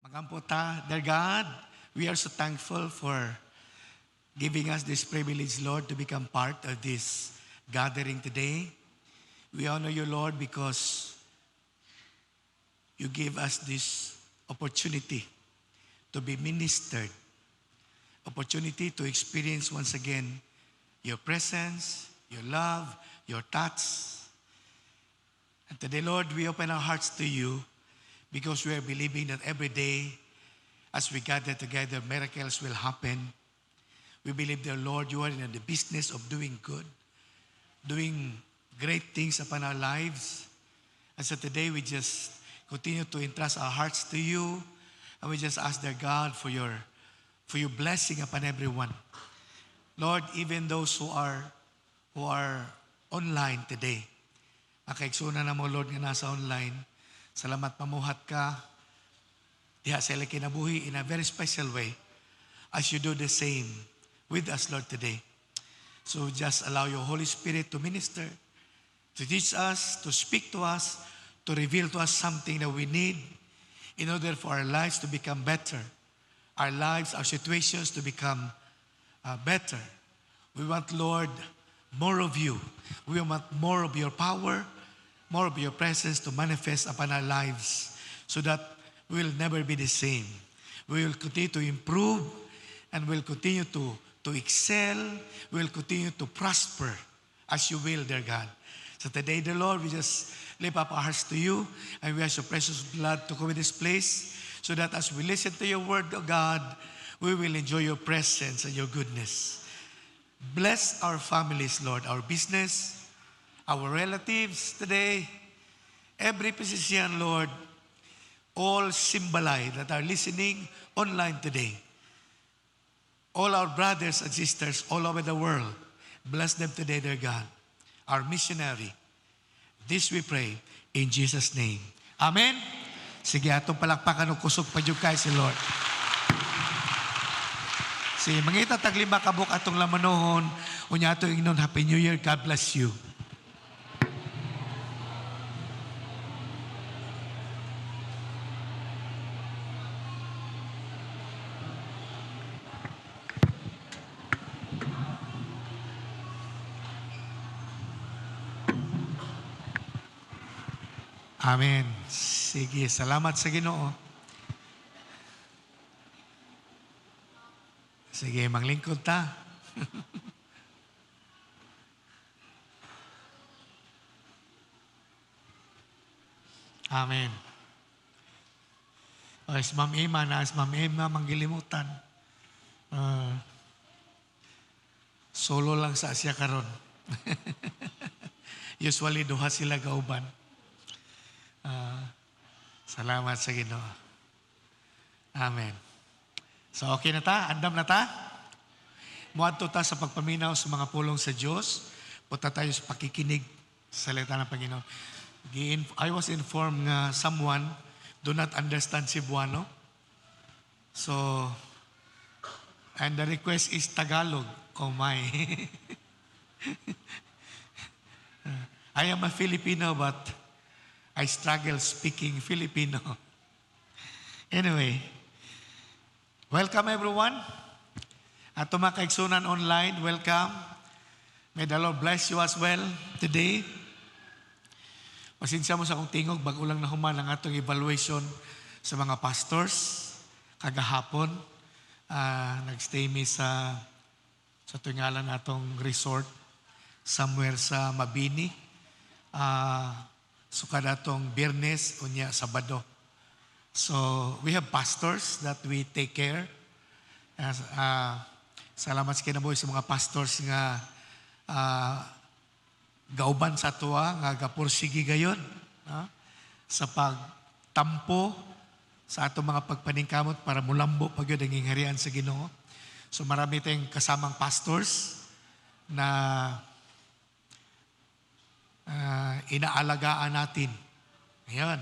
Mangamputa, dear God, we are so thankful for giving us this privilege, Lord, to become part of this gathering today. We honor you, Lord, because you give us this opportunity to be ministered, opportunity to experience once again your presence, your love, your touch. And today, Lord, we open our hearts to you because we are believing that every day as we gather together, miracles will happen. We believe, dear Lord, you are in the business of doing good, doing great things upon our lives. And so today we just continue to entrust our hearts to you. And we just ask, dear God, for your blessing upon everyone. Lord, even those who are online today, makaigsunan na mo, Lord, nga nasa online, salamat mamuhat ka, diha sa ila kinabuhi in a very special way as you do the same with us, Lord, today. So just allow your Holy Spirit to minister, to teach us, to speak to us, to reveal to us something that we need in order for our lives to become better, our lives, our situations to become better. We want, Lord, more of you. We want more of your power, more of your presence to manifest upon our lives so that we will never be the same. We will continue to improve and we'll continue to excel. We will continue to prosper as you will, dear God. So today, dear Lord, we just lift up our hearts to you and we ask your precious blood to cover this place so that as we listen to your word, oh God, we will enjoy your presence and your goodness. Bless our families, Lord, our business, our relatives today, every physician, Lord, all symbolize that are listening online today. All our brothers and sisters all over the world, bless them today, dear God, our missionary. This we pray in Jesus' name. Amen? Sige, atong palakpakan o kusog pa yung kay si Lord. Sige, mangita taglima kabuk atong lamanohon, unya atong ingnon, Happy New Year, God bless you. Amen. Sige, salamat sa Ginoo. Sige, manglingkod ta. Amen. O, si Ma'am Emma, manggilimutan. Solo lang sa siya karon. Usually, duha sila kauban. Salamat sa Ginoo. Amen. So okay na ta? Andam na ta? Muadto ta sa pagpaminaw sa mga pulong sa Diyos. Punta tayo sa pakikinig sa salita ng Panginoon. I was informed nga someone do not understand Cebuano. So, and the request is Tagalog. Oh my. I am a Filipino but I struggle speaking Filipino. Anyway, welcome everyone. At makaigsunan online, welcome. May the Lord bless you as well today. Pasensya mo sa akong tingog, bago lang nahuman ang atong evaluation sa mga pastors. Kagahapon, nagstay mi sa tungalan natong resort somewhere sa Mabini. So kada tong Biyernes unya Sabado. So we have pastors that we take care. Salamat sa kinabuhi sa mga pastors nga gauban sa tuwa nga gapursigi gayon sa pagtampo sa atong mga pagpaningkamot para mulambo pag yun ang ingharian sa Ginoo. So marami tayong kasamang pastors na inaalagaan natin. Ayan.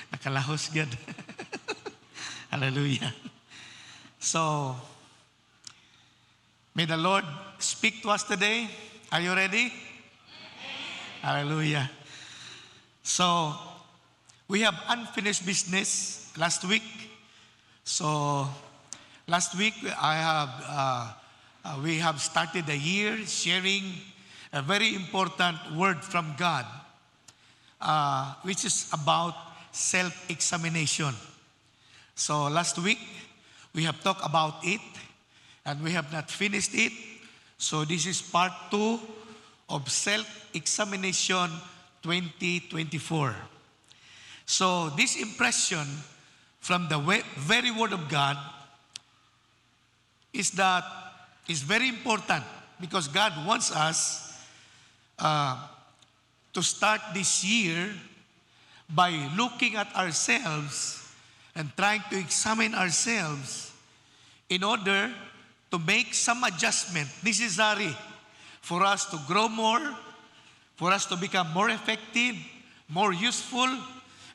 Nakalahos yan. Hallelujah. So, may the Lord speak to us today. Are you ready? Hallelujah. So, we have unfinished business last week. So, last week we have started the year sharing a very important word from God, which is about self-examination. So last week, we have talked about it, and we have not finished it. So this is part 2 of self-examination 2024. So this impression from the very word of God is very important, because God wants us to start this year by looking at ourselves and trying to examine ourselves in order to make some adjustment necessary for us to grow more, for us to become more effective, more useful,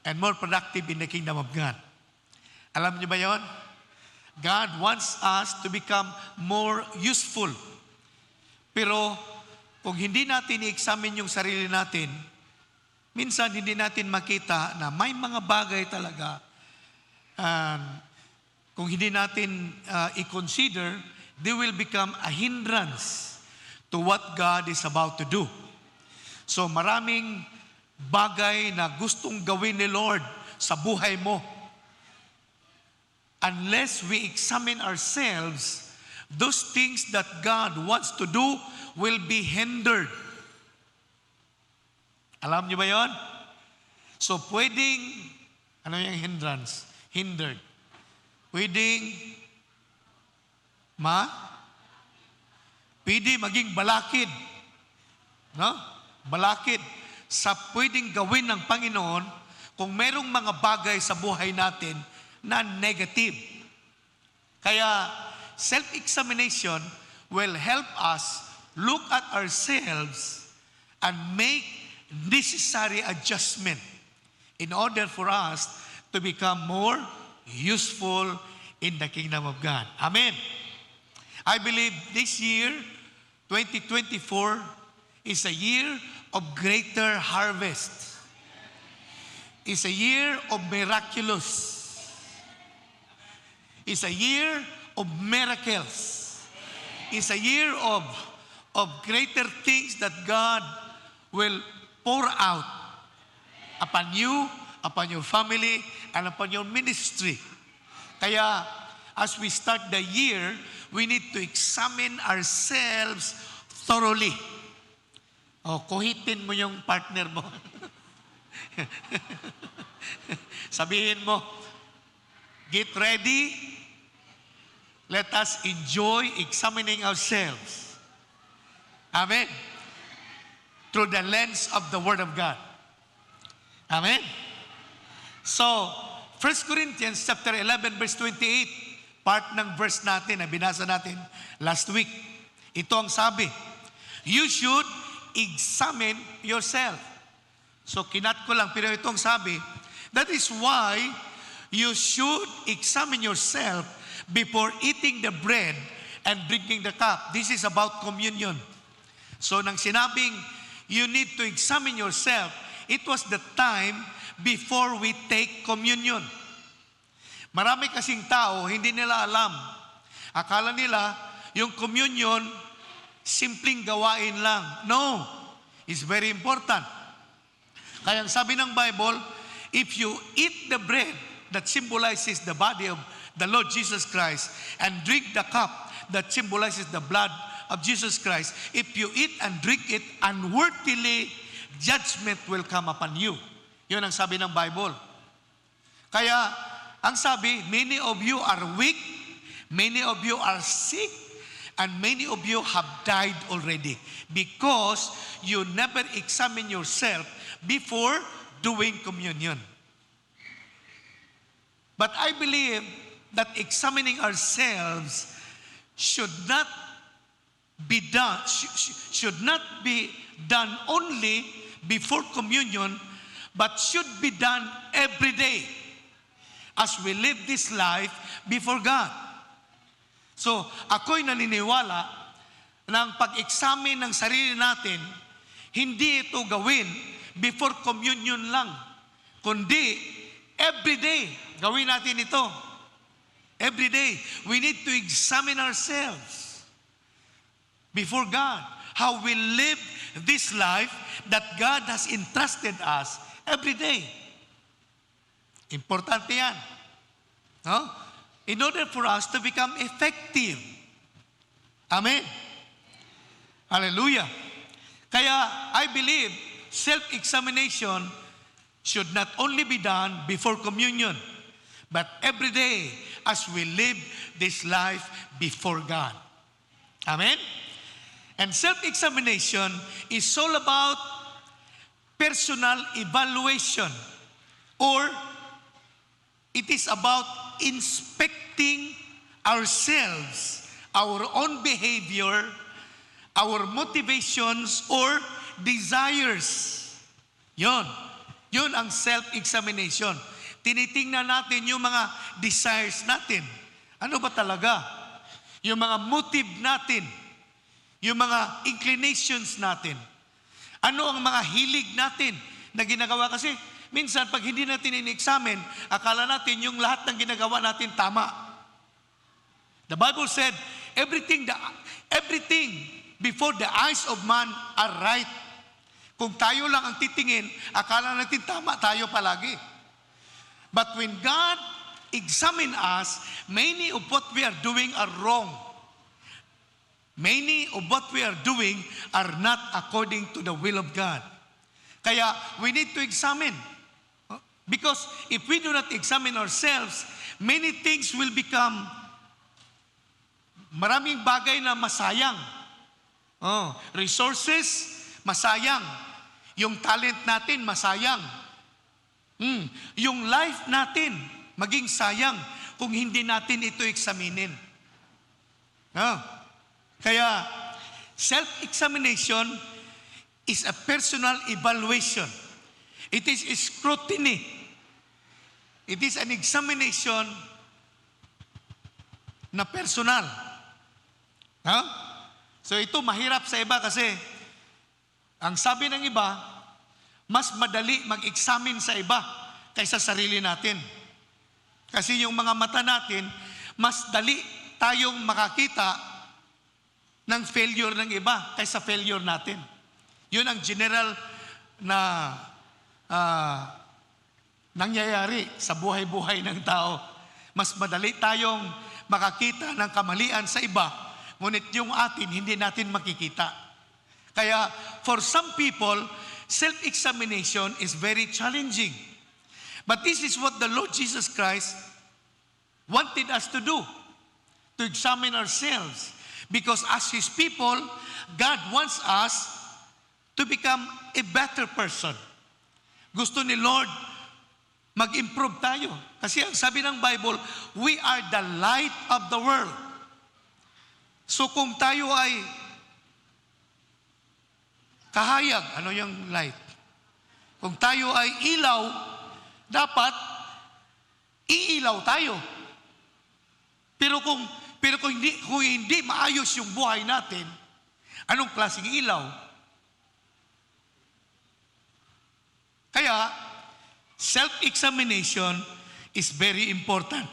and more productive in the kingdom of God. Alam niyo ba yon? God wants us to become more useful. Pero kung hindi natin i-examine yung sarili natin, minsan hindi natin makita na may mga bagay talaga kung hindi natin i-consider, they will become a hindrance to what God is about to do. So maraming bagay na gustong gawin ni Lord sa buhay mo. Unless we examine ourselves, those things that God wants to do will be hindered. Alam niyo ba yon? So pwedeng, ano yung hindrance? Hindered. Pwedeng pwede maging balakid. No? Balakid. Sa pwedeng gawin ng Panginoon kung merong mga bagay sa buhay natin na negative. Kaya, self-examination will help us look at ourselves and make necessary adjustment in order for us to become more useful in the kingdom of God. Amen. I believe this year, 2024, is a year of greater harvest. It's a year of miraculous. It's a year of miracles. It's a year of greater things that God will pour out upon you, upon your family, and upon your ministry. Kaya, as we start the year, we need to examine ourselves thoroughly. O, kuhitin mo yung partner mo. Sabihin mo, get ready. Let us enjoy examining ourselves. Amen. Through the lens of the Word of God. Amen. So, 1 Corinthians chapter 11 verse 28, part ng verse natin na binasa natin last week. Ito ang sabi, you should examine yourself. So, kinat ko lang, pero ito ang sabi, that is why you should examine yourself before eating the bread and drinking the cup. This is about communion. So, nang sinabing, you need to examine yourself, it was the time before we take communion. Marami kasing tao, hindi nila alam. Akala nila, yung communion, simpleng gawain lang. No, it's very important. Kaya ang sabi ng Bible, if you eat the bread that symbolizes the body of the Lord Jesus Christ and drink the cup that symbolizes the blood of Jesus Christ, if you eat and drink it unworthily, judgment will come upon you. Yun ang sabi ng Bible. Kaya, ang sabi, many of you are weak, many of you are sick, and many of you have died already because you never examine yourself before doing communion. But I believe that examining ourselves should not be done only before communion, but should be done every day as we live this life before God. So, ako'y naniniwala na ang pag-examine ng sarili natin, hindi ito gawin before communion lang, kundi Every day, gawin natin ito. Every day, we need to examine ourselves before God. How we live this life that God has entrusted us every day. Importante yan. No? In order for us to become effective. Amen. Hallelujah. Kaya I believe self-examination should not only be done before communion, but every day as we live this life before God. Amen? And self-examination is all about personal evaluation, or it is about inspecting ourselves, our own behavior, our motivations, or desires. Yun ang self-examination. Tinitingnan natin yung mga desires natin. Ano ba talaga? Yung mga motive natin. Yung mga inclinations natin. Ano ang mga hilig natin na ginagawa? Kasi minsan pag hindi natin in-examine, akala natin yung lahat ng ginagawa natin tama. The Bible said, everything before the eyes of man are right. Kung tayo lang ang titingin, akala natin tama tayo palagi. But when God examine us, many of what we are doing are wrong. Many of what we are doing are not according to the will of God. Kaya we need to examine. Because if we do not examine ourselves, many things will become, maraming bagay na masayang. Resources, masayang. Yung talent natin, masayang. Yung life natin, maging sayang kung hindi natin ito examinin. Kaya, self-examination is a personal evaluation. It is a scrutiny. It is an examination na personal. So ito mahirap sa iba kasi ang sabi ng iba, mas madali mag-examine sa iba kaysa sarili natin. Kasi yung mga mata natin, mas dali tayong makakita ng failure ng iba kaysa failure natin. Yun ang general na nangyayari sa buhay-buhay ng tao. Mas madali tayong makakita ng kamalian sa iba, ngunit yung atin, hindi natin makikita. Kaya, for some people, self-examination is very challenging. But this is what the Lord Jesus Christ wanted us to do, to examine ourselves. Because as His people, God wants us to become a better person. Gusto ni Lord, mag-improve tayo. Kasi ang sabi ng Bible, we are the light of the world. So kung tayo ay kahayag, ano yung light? Kung tayo ay ilaw, dapat iilaw tayo. Pero kung hindi maayos yung buhay natin, anong klaseng ilaw? Kaya, self-examination is very important.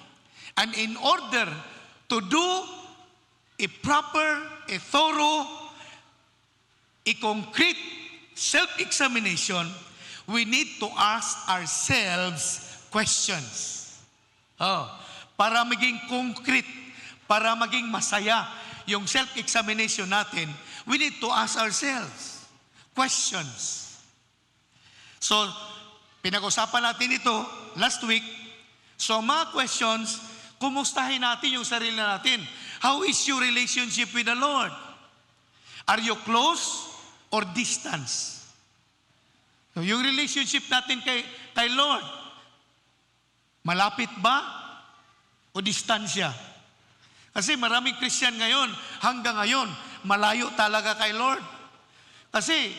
And in order to do a proper, a thorough, a concrete self-examination, we need to ask ourselves questions. Para maging concrete, para maging masaya yung self-examination natin, we need to ask ourselves questions. So, pinag-usapan natin ito last week. So, mga questions, kumustahin natin yung sarili natin. How is your relationship with the Lord? Are you close or distance? So, yung relationship natin kay Lord, malapit ba o distansya? Kasi maraming Christian ngayon, hanggang ngayon, malayo talaga kay Lord. Kasi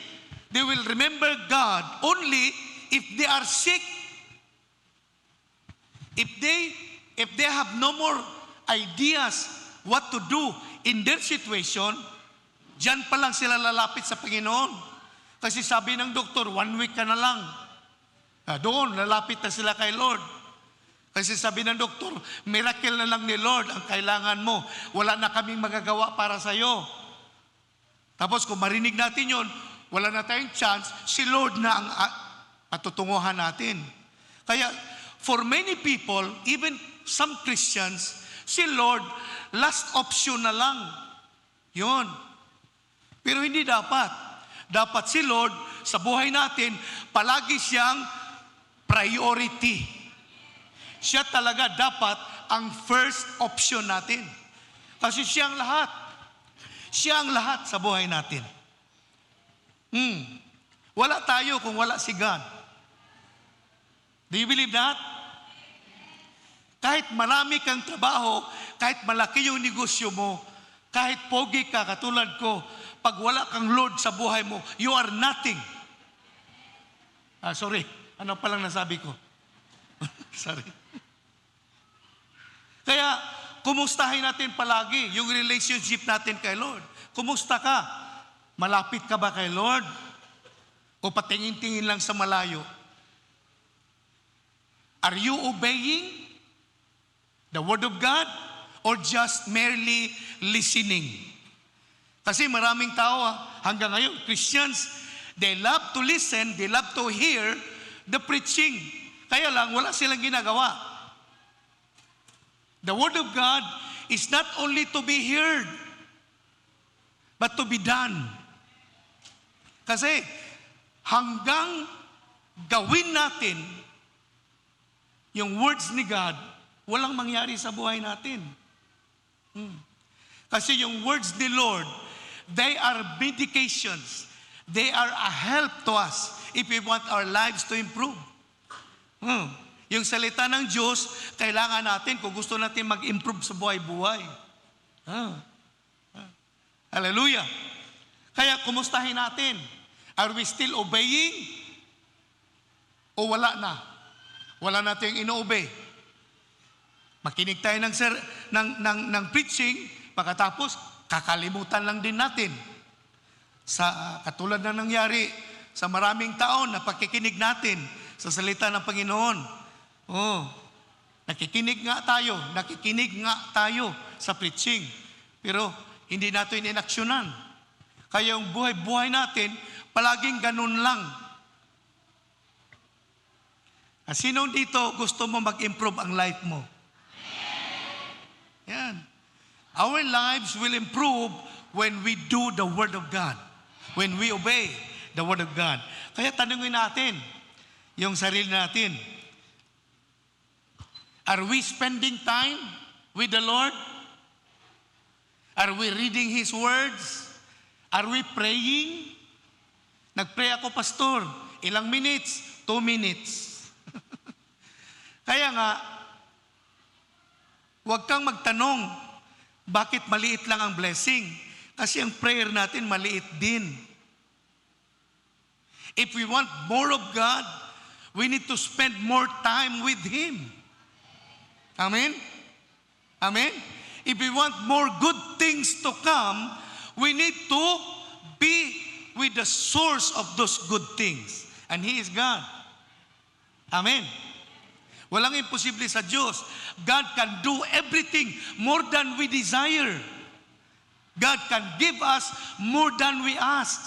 they will remember God only if they are sick. If they have no more ideas what to do in their situation, diyan pa lang sila lalapit sa Panginoon. Kasi sabi ng doktor, 1 week ka na lang. Doon, lalapit na sila kay Lord. Kasi sabi ng doktor, miracle na lang ni Lord ang kailangan mo. Wala na kaming magagawa para sa'yo. Tapos kung marinig natin yon, wala na tayong chance, si Lord na ang patutunguhan natin. Kaya, for many people, even some Christians, si Lord, last option na lang. Yon. Pero hindi dapat. Dapat si Lord, sa buhay natin, palagi siyang priority. Siya talaga dapat ang first option natin. Kasi siya ang lahat. Siya ang lahat sa buhay natin. Wala tayo kung wala si God. Do you believe that? Kahit marami kang trabaho, kahit malaki yung negosyo mo, kahit pogi ka, katulad ko, pag wala kang Lord sa buhay mo, you are nothing. Sorry. Ano palang nasabi ko? Sorry. Kaya, kumustahin natin palagi yung relationship natin kay Lord. Kumusta ka? Malapit ka ba kay Lord? O patingin-tingin lang sa malayo? Are you obeying the Word of God? Or just merely listening? Kasi maraming tao, hanggang ngayon, Christians, they love to listen, they love to hear the preaching. Kaya lang, wala silang ginagawa. The Word of God is not only to be heard, but to be done. Kasi hanggang gawin natin yung words ni God, walang mangyari sa buhay natin. Kasi yung words ni Lord, they are medications. They are a help to us if we want our lives to improve. Yung salita ng Diyos, kailangan natin kung gusto natin mag-improve sa buhay-buhay. Hallelujah. Kaya kumustahin natin. Are we still obeying? O wala na? Wala natin ino-obey. Makinig tayo ng preaching, pagkatapos kakalimutan lang din natin. Sa katulad na nangyari sa maraming taon na pakikinig natin sa salita ng Panginoon. Nakikinig nga tayo sa preaching. Pero hindi natin inaksyonan. Kaya yung buhay-buhay natin, palaging ganun lang. Sino dito gusto mo mag-improve ang life mo? Yan. Our lives will improve when we do the Word of God. When we obey the Word of God. Kaya tanungin natin, yung sarili natin, are we spending time with the Lord? Are we reading His words? Are we praying? Nag-pray ako, pastor. Ilang minutes? 2 minutes. Kaya nga, huwag kang magtanong, bakit maliit lang ang blessing? Kasi ang prayer natin maliit din. If we want more of God, we need to spend more time with Him. Amen? Amen? If we want more good things to come, we need to be with the source of those good things. And He is God. Amen? Walang imposible sa Diyos. God can do everything more than we desire. God can give us more than we ask.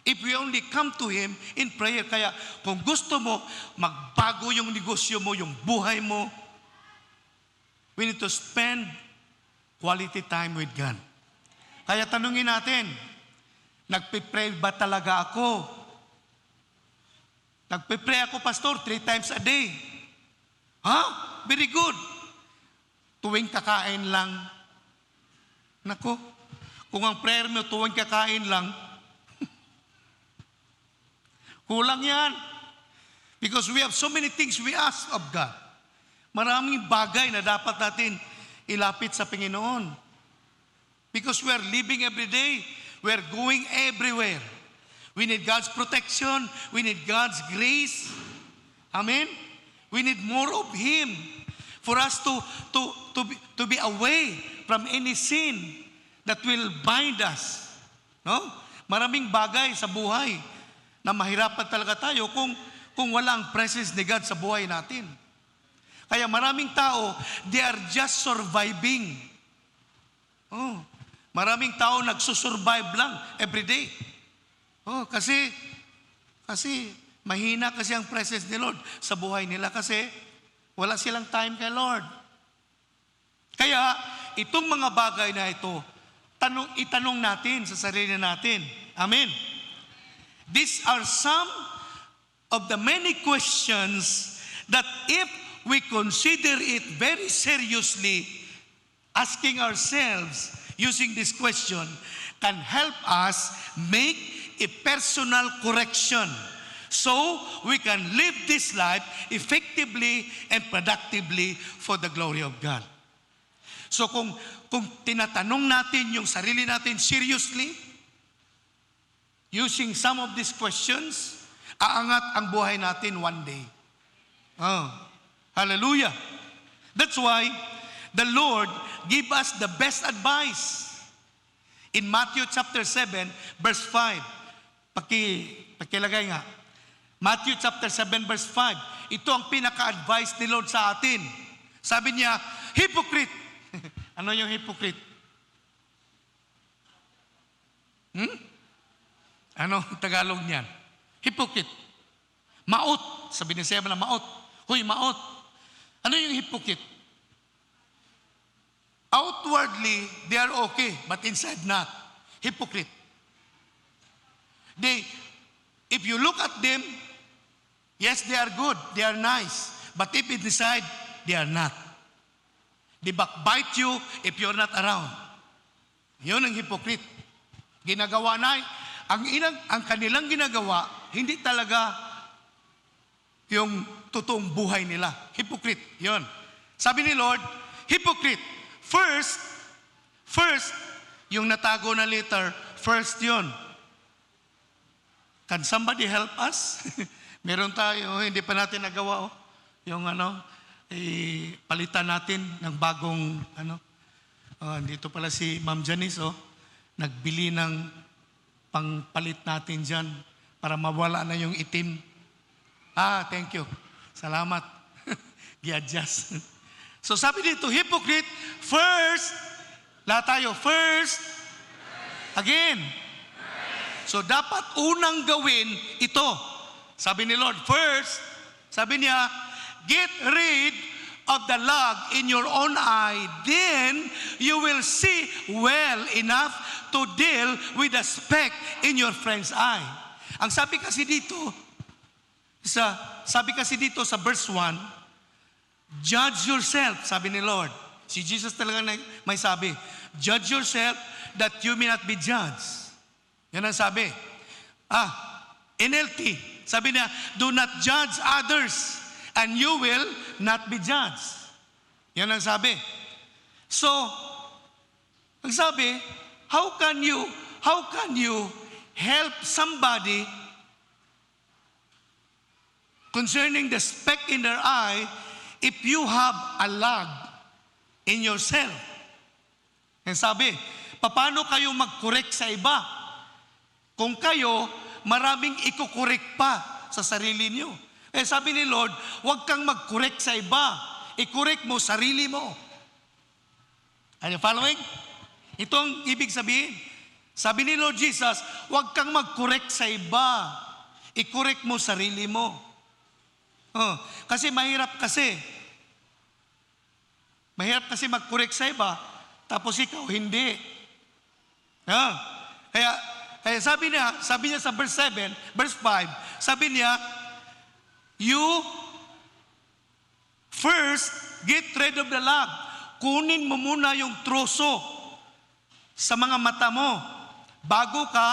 If we only come to Him in prayer. Kaya kung gusto mo, magbago yung negosyo mo, yung buhay mo, we need to spend quality time with God. Kaya tanungin natin, nagpipray ba talaga ako? Nagpipray ako, pastor, 3 times a day. Very good. Tuwing kakain lang. Nako, kung ang prayer mo tuwing kakain lang, kulang yan. Because we have so many things we ask of God. Maraming bagay na dapat natin ilapit sa Panginoon. Because we are living every day. We are going everywhere. We need God's protection. We need God's grace. Amen? We need more of Him for us to be away from any sin that will bind us. No? Maraming bagay sa buhay na mahirapan talaga tayo kung wala ang presence ni God sa buhay natin. Kaya maraming tao, they are just surviving. Oh, maraming tao nagsusurvive lang everyday. Oh, kasi mahina kasi ang presence ni Lord sa buhay nila kasi wala silang time kay Lord. Kaya itong mga bagay na ito, itanong natin sa sarili natin. Amen. These are some of the many questions that if we consider it very seriously, asking ourselves using this question can help us make a personal correction so we can live this life effectively and productively for the glory of God. So kung tinatanong natin yung sarili natin seriously, using some of these questions, aangat ang buhay natin one day. Oh, hallelujah. That's why the Lord give us the best advice. In Matthew chapter 7, verse 5. Pakilagay nga. Matthew chapter 7, verse 5. Ito ang pinaka-advice ni Lord sa atin. Sabi niya, hypocrite. Ano yung hypocrite? Ano Tagalog niyan? Hypocrite. Maot. Sabi ni Seba na maot. Hoy, maot. Ano yung hypocrite? Outwardly, they are okay, but inside not. Hypocrite. If you look at them, yes, they are good, they are nice. But if inside, they are not. They backbite you if you're not around. Yun ang hypocrite. Ginagawa na, ang kanilang ginagawa, hindi talaga yung totoong buhay nila. Hypocrite, yun. Sabi ni Lord, hypocrite. First, yung natago na letter, first yun. Can somebody help us? Meron tayo, hindi pa natin nagawa. Yung palitan natin ng bagong, dito pala si Ma'am Janice, nagbili ng pangpalit natin dyan para mawala na yung itim. Thank you. Salamat. Gi-adjust. So sabi dito, hypocrite, first, lahat tayo, first, again. So dapat unang gawin ito. Sabi ni Lord, first, sabi niya, get rid of the log in your own eye, then you will see well enough to deal with the speck in your friend's eye. Ang sabi kasi dito sa verse 1, judge yourself, sabi ni Lord. Si Jesus talaga may sabi, judge yourself that you may not be judged. Yan ang sabi. NLT, sabi niya, do not judge others and you will not be judged. Yan ang sabi. So, ang sabi, how can you help somebody concerning the speck in their eye if you have a log in yourself? Yan sabi, paano kayo mag-correct sa iba? Kung kayo, maraming ikukorek pa sa sarili niyo. Sabi ni Lord, huwag kang mag-correct sa iba. I-correct mo sarili mo. Are you following? Ito ang ibig sabihin. Sabi ni Lord Jesus, huwag kang mag-correct sa iba. I-correct mo sarili mo. Kasi mahirap kasi. Mahirap kasi mag-correct sa iba, tapos ikaw hindi. Kaya sabi niya sa verse 7, verse 5, sabi niya, you first get rid of the log. Kunin mo muna yung troso sa mga mata mo bago ka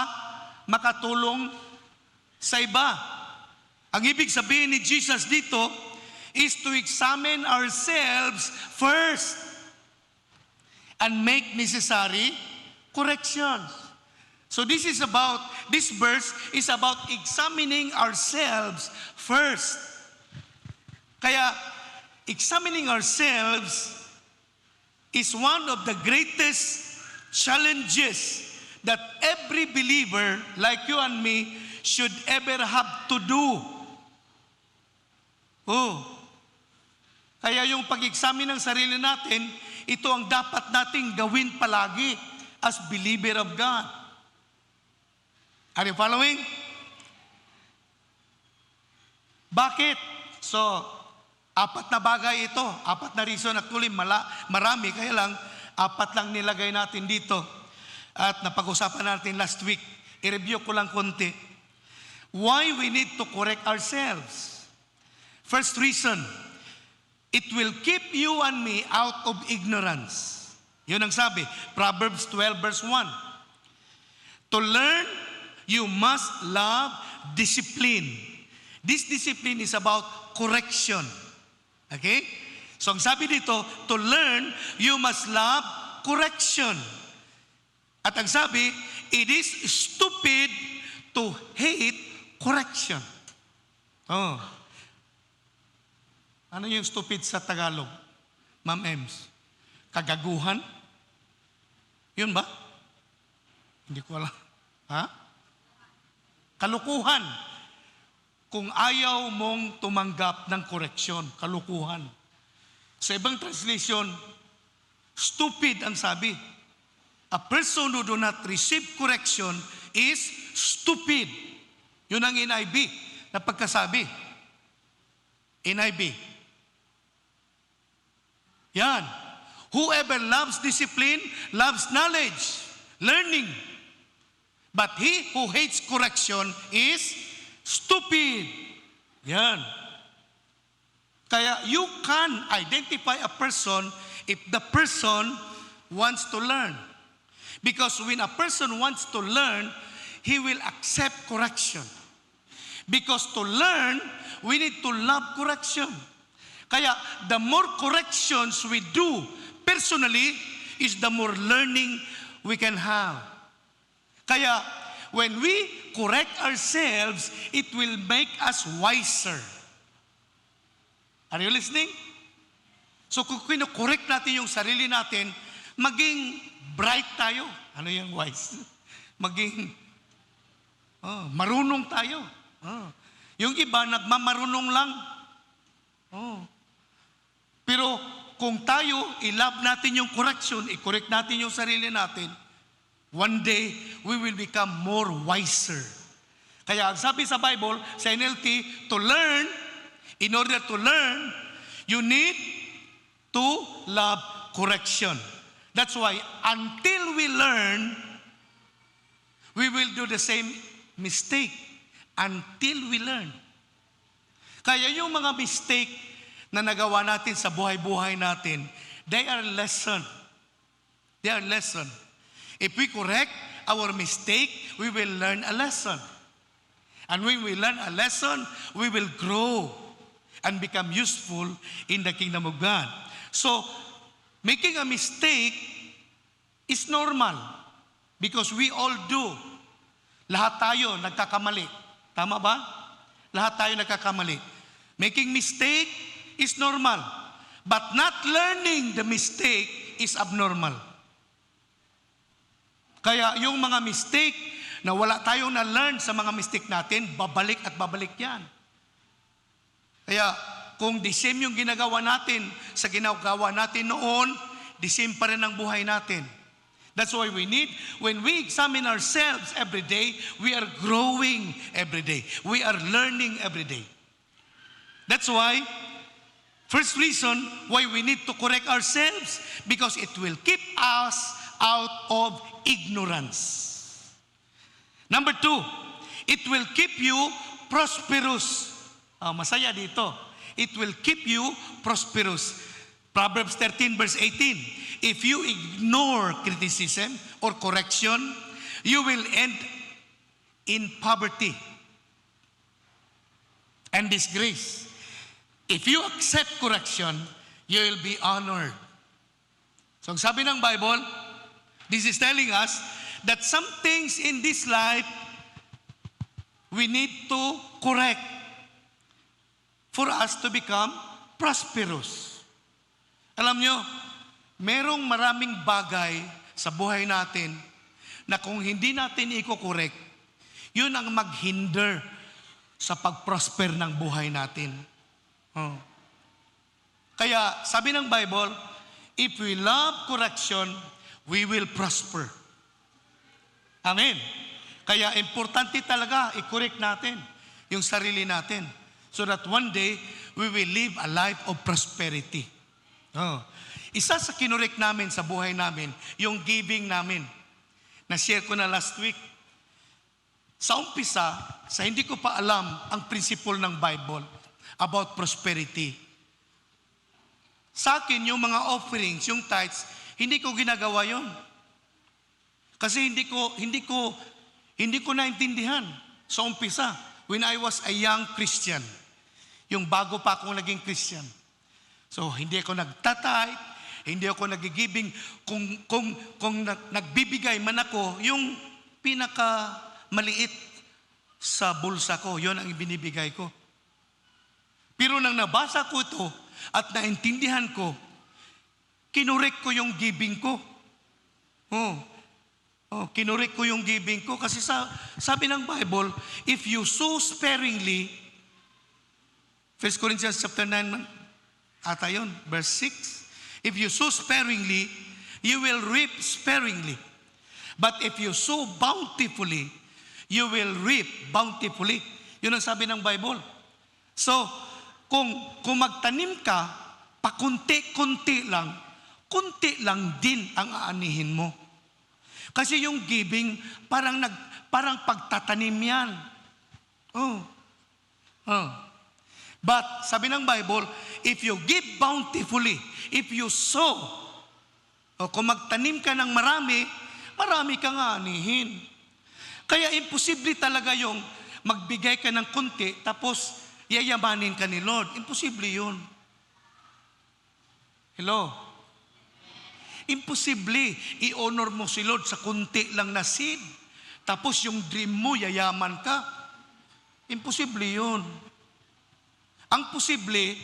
makatulong sa iba. Ang ibig sabihin ni Jesus dito is to examine ourselves first and make necessary corrections. So this verse is about examining ourselves first. Kaya, examining ourselves is one of the greatest challenges that every believer like you and me should ever have to do. Kaya yung pag-examine ng sarili natin, ito ang dapat nating gawin palagi as believer of God. Are you following? Bakit? So, apat na bagay ito. Apat na reason. Actually, marami. Kaya lang, apat lang nilagay natin dito. At napag-usapan natin last week. I-review ko lang konti. Why we need to correct ourselves. First reason, it will keep you and me out of ignorance. Yun ang sabi. Proverbs 12 verse 1. To learn, you must love discipline. This discipline is about correction. Okay? So ang sabi dito, to learn, you must love correction. At ang sabi, it is stupid to hate correction. Oh. Ano yung stupid sa Tagalog? Ma'am Ems? Kagaguhan? Yun ba? Hindi ko alam. Ha? Kalukuhan. Kung ayaw mong tumanggap ng koreksyon, kalukuhan. Sa ibang translation, stupid ang sabi. A person who do not receive correction is stupid. Yun ang NIV na pagkasabi. NIV. Yan. Whoever loves discipline, loves knowledge, learning. But he who hates correction is stupid. Yan. Kaya you can identify a person if the person wants to learn. Because when a person wants to learn, he will accept correction. Because to learn, we need to love correction. Kaya the more corrections we do personally is the more learning we can have. Kaya when we correct ourselves, it will make us wiser. Are you listening? So kung kino-correct natin yung sarili natin, maging bright tayo. Ano yung wise? Maging marunong tayo. Yung iba, nagmamarunong lang. Pero kung tayo, i-love natin yung correction, i-correct natin yung sarili natin, one day, we will become more wiser. Kaya ang sabi sa Bible, sa NLT, to learn, in order to learn, you need to love correction. That's why, until we learn, we will do the same mistake. Until we learn. Kaya yung mga mistake na nagawa natin sa buhay-buhay natin, they are lesson. They are lesson. If we correct our mistake, we will learn a lesson. And when we learn a lesson, we will grow and become useful in the kingdom of God. So, making a mistake is normal because we all do. Lahat tayo nagkakamali. Tama ba? Lahat tayo nagkakamali. Making mistake is normal. But not learning the mistake is abnormal. Kaya yung mga mistake na wala tayong na-learn sa mga mistake natin, babalik at babalik yan. Kaya kung the same yung ginagawa natin sa ginagawa natin noon, the same pa rin ang buhay natin. That's why we need, when we examine ourselves every day, we are growing every day. We are learning every day. That's why, first reason why we need to correct ourselves, because it will keep us out of ignorance. Number 2, it will keep you prosperous. Masaya dito. It will keep you prosperous. Proverbs 13 verse 18. If you ignore criticism or correction, you will end in poverty and disgrace. If you accept correction, you will be honored. So ang sabi ng Bible, this is telling us that some things in this life we need to correct for us to become prosperous. Alam nyo, merong maraming bagay sa buhay natin na kung hindi natin i-correct, yun ang maghinder sa pag-prosper ng buhay natin. Kaya sabi ng Bible, if we love correction, we will prosper. Amen. Kaya importante talaga i-correct natin yung sarili natin so that one day we will live a life of prosperity. Isa sa kinorek namin sa buhay namin, yung giving namin. Na-share ko na last week. Sa umpisa, sa hindi ko pa alam ang principle ng Bible about prosperity. Sa akin, yung mga offerings, yung tithes, hindi ko ginagawa yon. Kasi hindi ko naintindihan sa umpisa when I was a young Christian. Yung bago pa akong naging Christian. So, hindi ako nagtatay, hindi ako nagigibing. Kung nagbibigay man ako, yung pinaka maliit sa bulsa ko, yon ang binibigay ko. Pero nang nabasa ko ito at naintindihan ko, kinurek ko yung giving ko. Kinurek ko yung giving ko kasi sabi ng Bible, if you sow sparingly, 1 Corinthians chapter 9, ata yun, verse 6, if you sow sparingly, you will reap sparingly. But if you sow bountifully, you will reap bountifully. Yun ang sabi ng Bible. So, kung magtanim ka, pakunti-kunti lang, kunti lang din ang aanihin mo. Kasi yung giving, parang pagtatanim yan. But, sabi ng Bible, if you give bountifully, if you sow, kung magtanim ka ng marami, marami kang aanihin. Kaya imposible talaga yung magbigay ka ng kunti, tapos yayamanin ka ni Lord. Imposible yun. Hello? Imposible i-honor mo si Lord sa kunti lang na seed. Tapos yung dream mo, yayaman ka. Imposible yun. Ang posible,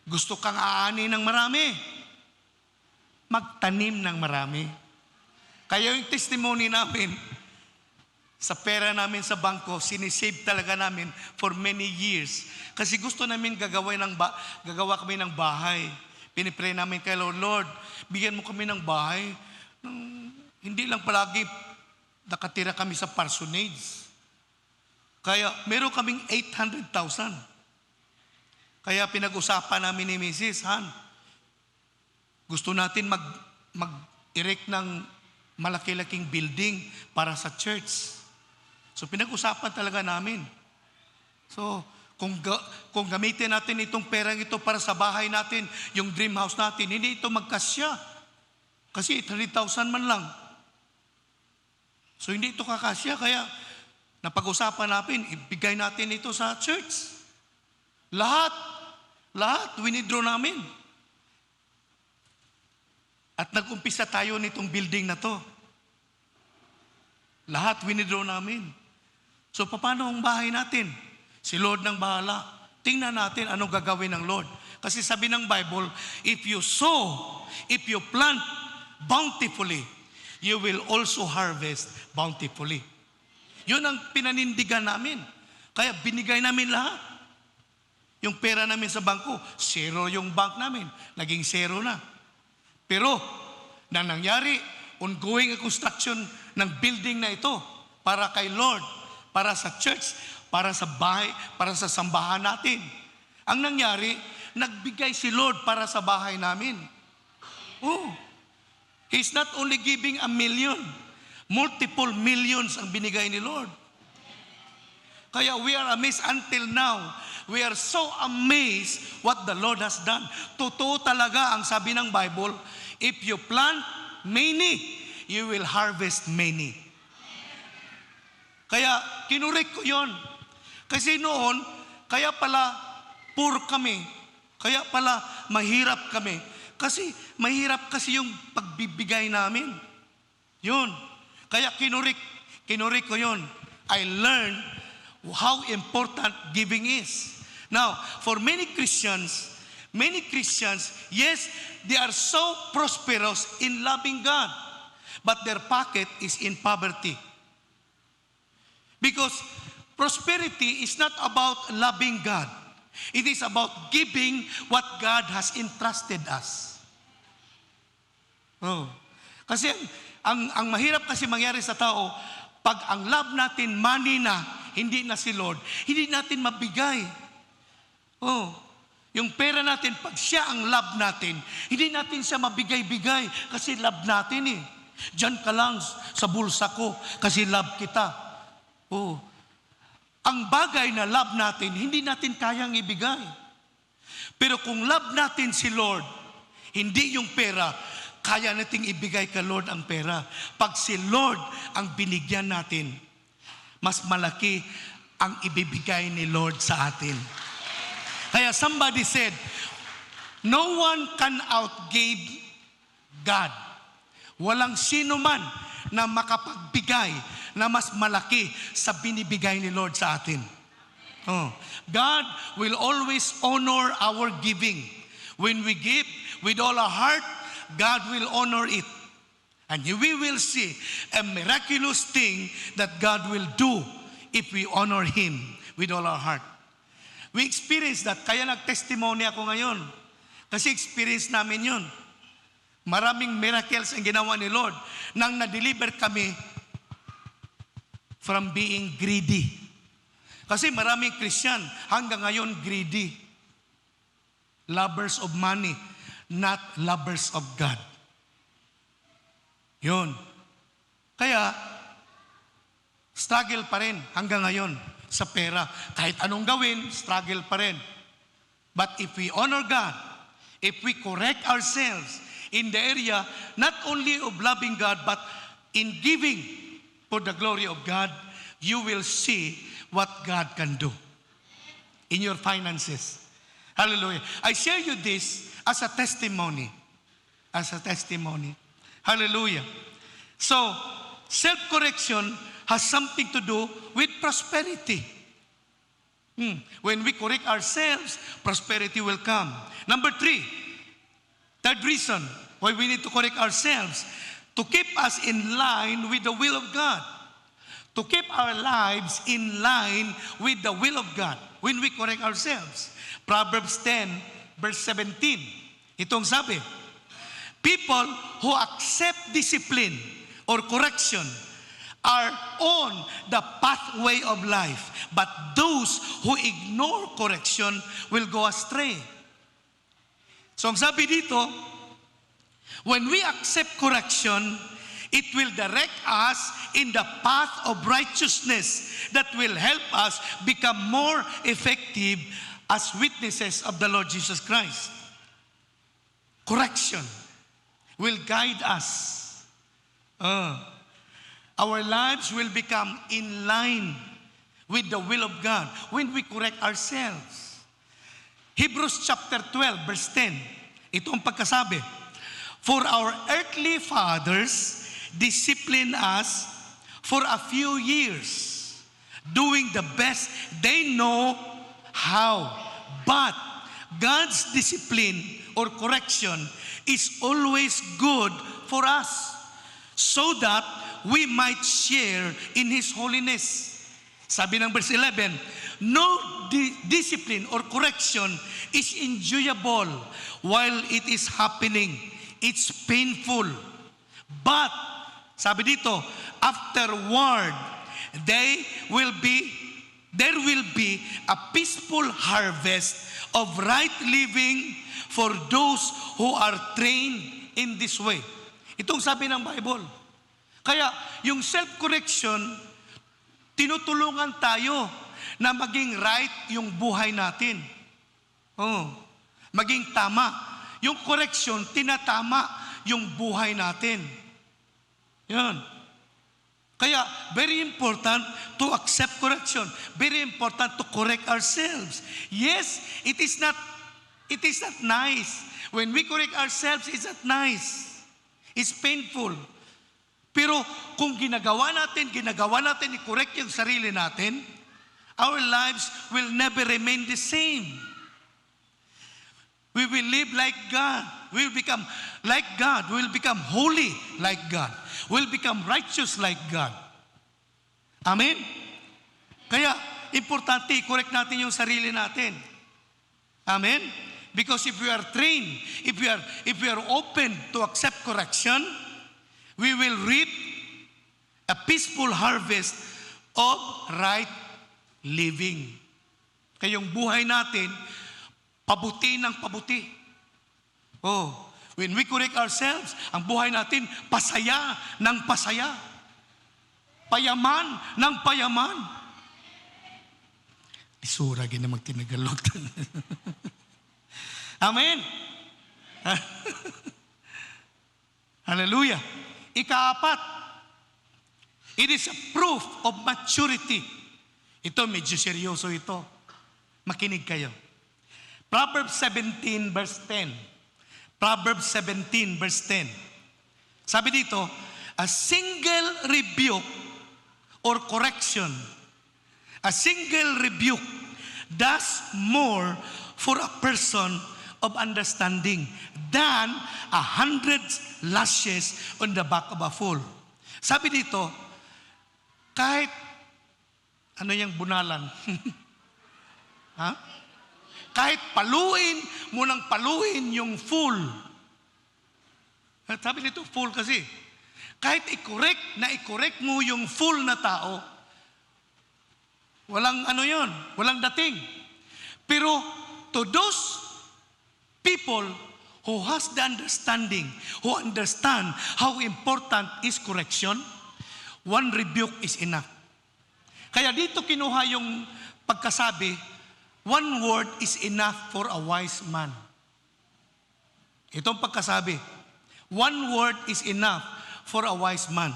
gusto kang aani ng marami. Magtanim ng marami. Kaya yung testimony namin, sa pera namin sa bangko, sinisave talaga namin for many years. Kasi gusto namin gagawa kami ng bahay. Pinipray namin kay Lord, bigyan mo kami ng bahay. Hindi lang palagi nakatira kami sa parsonage. Kaya meron kaming 800,000. Kaya pinag-usapan namin ni Mrs. Han, gusto natin mag-erect ng malaki-laking building para sa church. So pinag-usapan talaga namin. So, kung gamitin natin itong perang ito para sa bahay natin, yung dream house natin, hindi ito magkasya. Kasi 800,000 man lang. So hindi ito kakasya, kaya napag-usapan natin, ibigay natin ito sa church. Lahat, winidraw namin. At nag-umpisa tayo nitong building na to. Lahat winidraw namin. So paano ang bahay natin? Si Lord nang bahala. Tingnan natin anong gagawin ng Lord. Kasi sabi ng Bible, if you sow, if you plant bountifully, you will also harvest bountifully. Yun ang pinanindigan namin. Kaya binigay namin lahat. Yung pera namin sa bangko, zero yung bank namin. Naging zero na. Pero, nang nangyari, ongoing construction ng building na ito para kay Lord, para sa church, para sa bahay, para sa sambahan natin. Ang nangyari, nagbigay si Lord para sa bahay namin. He's not only giving 1 million, multiple millions ang binigay ni Lord. Kaya we are amazed until now. We are so amazed what the Lord has done. Totoo talaga ang sabi ng Bible, if you plant many, you will harvest many. Kaya kinurek ko yon. Kasi noon, kaya pala poor kami. Kaya pala mahirap kami. Kasi mahirap kasi yung pagbibigay namin. Yun. Kaya kinurek ko yon. I learned how important giving is. Now, for many Christians, yes, they are so prosperous in loving God, but their pocket is in poverty. Because prosperity is not about loving God. It is about giving what God has entrusted us. Oh. Kasi ang mahirap kasi mangyari sa tao, pag ang love natin money na, hindi na si Lord, hindi natin mabigay. Oh. Yung pera natin, pag siya ang love natin, hindi natin siya mabigay-bigay kasi love natin eh. Diyan ka lang sa bulsa ko kasi love kita. Oh. Ang bagay na love natin, hindi natin kayang ibigay. Pero kung love natin si Lord, hindi yung pera, kaya nating ibigay ka Lord ang pera. Pag si Lord ang binigyan natin, mas malaki ang ibibigay ni Lord sa atin. Kaya somebody said, no one can outgive God. Walang sino man na makapagbigay na mas malaki sa binibigay ni Lord sa atin. Oh. God will always honor our giving. When we give with all our heart, God will honor it. And we will see a miraculous thing that God will do if we honor Him with all our heart. We experience that. Kaya nag-testimony ako ngayon. Kasi experience namin yun. Maraming miracles ang ginawa ni Lord nang na-deliver kami from being greedy. Kasi maraming Christian hanggang ngayon greedy. Lovers of money, not lovers of God. Yun. Kaya, struggle pa rin hanggang ngayon sa pera. Kahit anong gawin, struggle pa rin. But if we honor God, if we correct ourselves in the area, not only of loving God, but in giving for the glory of God, you will see what God can do in your finances. Hallelujah. I share you this as a testimony. As a testimony. Hallelujah. So, self-correction has something to do with prosperity. When we correct ourselves, prosperity will come. Number 3, third reason why we need to correct ourselves, to keep us in line with the will of God. To keep our lives in line with the will of God when we correct ourselves. Proverbs 10, verse 17. Itong sabi, people who accept discipline or correction are on the pathway of life, but those who ignore correction will go astray. So ang sabi dito, when we accept correction, it will direct us in the path of righteousness that will help us become more effective as witnesses of the Lord Jesus Christ. Correction will guide us. Our lives will become in line with the will of God when we correct ourselves. Hebrews chapter 12, verse 10. Ito ang pagkasabi. For our earthly fathers discipline us for a few years, doing the best they know how. But God's discipline or correction is always good for us, so that we might share in His holiness. Sabi ng verse 11, no discipline or correction is enjoyable while it is happening. It's painful. But, sabi dito, afterward, there will be a peaceful harvest of right living for those who are trained in this way. Itong sabi ng Bible. Kaya, yung self-correction, tinutulungan tayo na maging right yung buhay natin. Maging tama. Yung correction, tinatama yung buhay natin. Yan. Kaya, very important to accept correction. Very important to correct ourselves. Yes, it is not nice. When we correct ourselves, it's not nice. It's painful. Pero kung ginagawa natin i-correct yung sarili natin, our lives will never remain the same. We will live like God. We will become like God. We will become holy like God. We will become righteous like God. Amen? Kaya, importante i-correct natin yung sarili natin. Amen? Because if we are trained, if we are open to accept correction, we will reap a peaceful harvest of right living. Kayong buhay natin, pabuti ng pabuti. Oh, when we correct ourselves, ang buhay natin, pasaya ng pasaya. Payaman ng payaman. Isura, gina magtinagalog. Amen. Hallelujah. Ikaapat, it is a proof of maturity. Ito, medyo seryoso ito. Makinig kayo. Proverbs 17 verse 10. Proverbs 17 verse 10. Sabi dito, a single rebuke or correction, a single rebuke does more for a person of understanding than 100 lashes on the back of a fool. Sabi dito, kahit ano yung bunalan? Ha? Kahit paluin mo ng paluin yung fool. Sabi dito, fool kasi. Kahit i-correct mo yung fool na tao, walang ano yun, walang dating. Pero to those people who has the understanding, who understand how important is correction, one rebuke is enough. Kaya dito kinuha yung pagkasabi, one word is enough for a wise man. Itong pagkasabi, one word is enough for a wise man.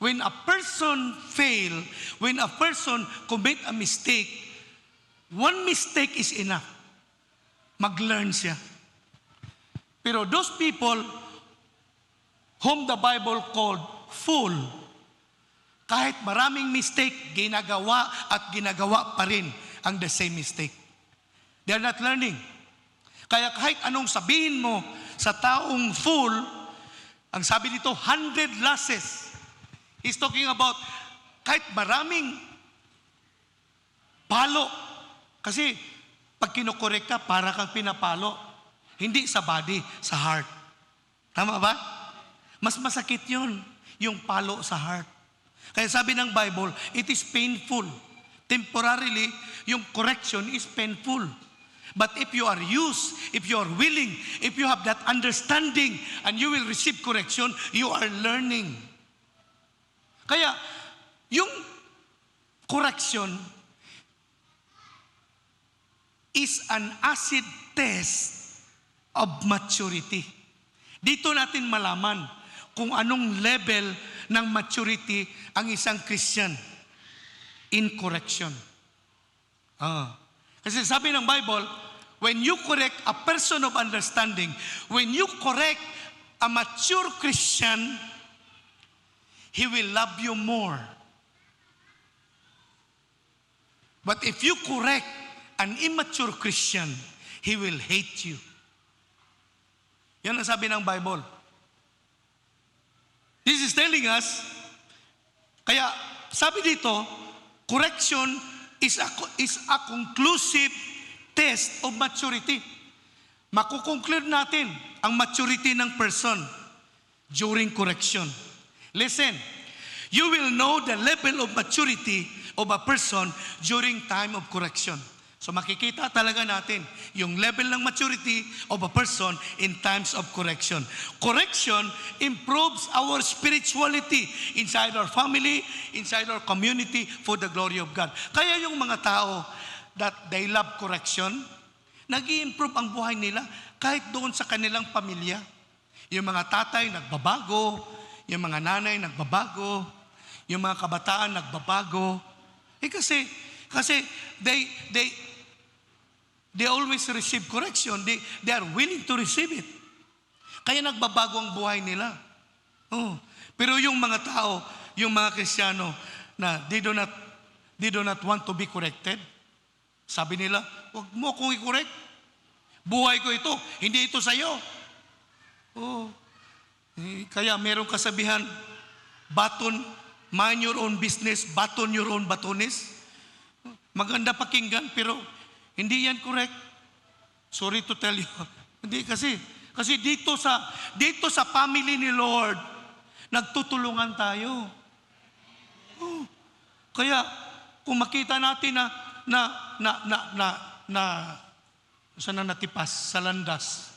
When a person fail, when a person commit a mistake, one mistake is enough. Mag-learn siya. Pero those people whom the Bible called fool, kahit maraming mistake, ginagawa at ginagawa pa rin ang the same mistake. They are not learning. Kaya kahit anong sabihin mo sa taong fool, ang sabi dito, 100 lashes. He's talking about kahit maraming palo. Kasi pag kinukorek ka, para kang pinapalo. Hindi sa body, sa heart. Tama ba? Mas masakit yun, yung palo sa heart. Kaya sabi ng Bible, it is painful. Temporarily, yung correction is painful. But if you are used, if you are willing, if you have that understanding, and you will receive correction, you are learning. Kaya, yung correction is an acid test of maturity. Dito natin malaman kung anong level ng maturity ang isang Christian in correction. Kasi sabi ng Bible, when you correct a person of understanding, when you correct a mature Christian, he will love you more. But if you correct an immature Christian, he will hate you. Yan ang sabi ng Bible. This is telling us, kaya sabi dito, correction is a conclusive test of maturity. Makukonclude natin ang maturity ng person during correction. Listen, you will know the level of maturity of a person during time of correction. So makikita talaga natin yung level ng maturity of a person in times of correction. Correction improves our spirituality inside our family, inside our community for the glory of God. Kaya yung mga tao that they love correction, nag-i-improve ang buhay nila kahit doon sa kanilang pamilya. Yung mga tatay nagbabago, yung mga nanay nagbabago, yung mga kabataan nagbabago. Kasi they always receive correction. They are willing to receive it. Kaya nagbabago ang buhay nila. Pero yung mga tao, yung mga Kristiyano na they do not want to be corrected, sabi nila, wag mo akong i-correct. Buhay ko ito, hindi ito sa'yo. Kaya merong kasabihan, mind your own business, baton your own batones. Maganda pakinggan, pero hindi yan correct. Sorry to tell you. Hindi kasi dito sa family ni Lord, nagtutulungan tayo. Oh. Kaya kung makita natin na saan na natipas sa landas,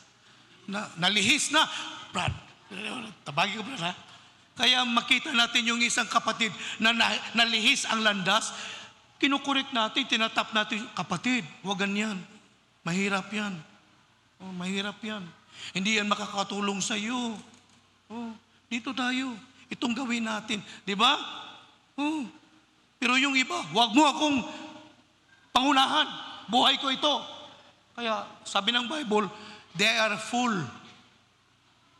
nalihis na, Brad, tabagi ko Brad ha? Kaya makita natin yung isang kapatid na nalihis ang landas, kinukorek natin, tinatap natin, kapatid, huwag ganyan. Mahirap yan. Oh, mahirap yan. Hindi yan makakatulong sa iyo. Oh, dito tayo. Itong gawin natin. Di ba? Oh. Pero yung iba, huwag mo akong pangunahan. Buhay ko ito. Kaya sabi ng Bible, they are full.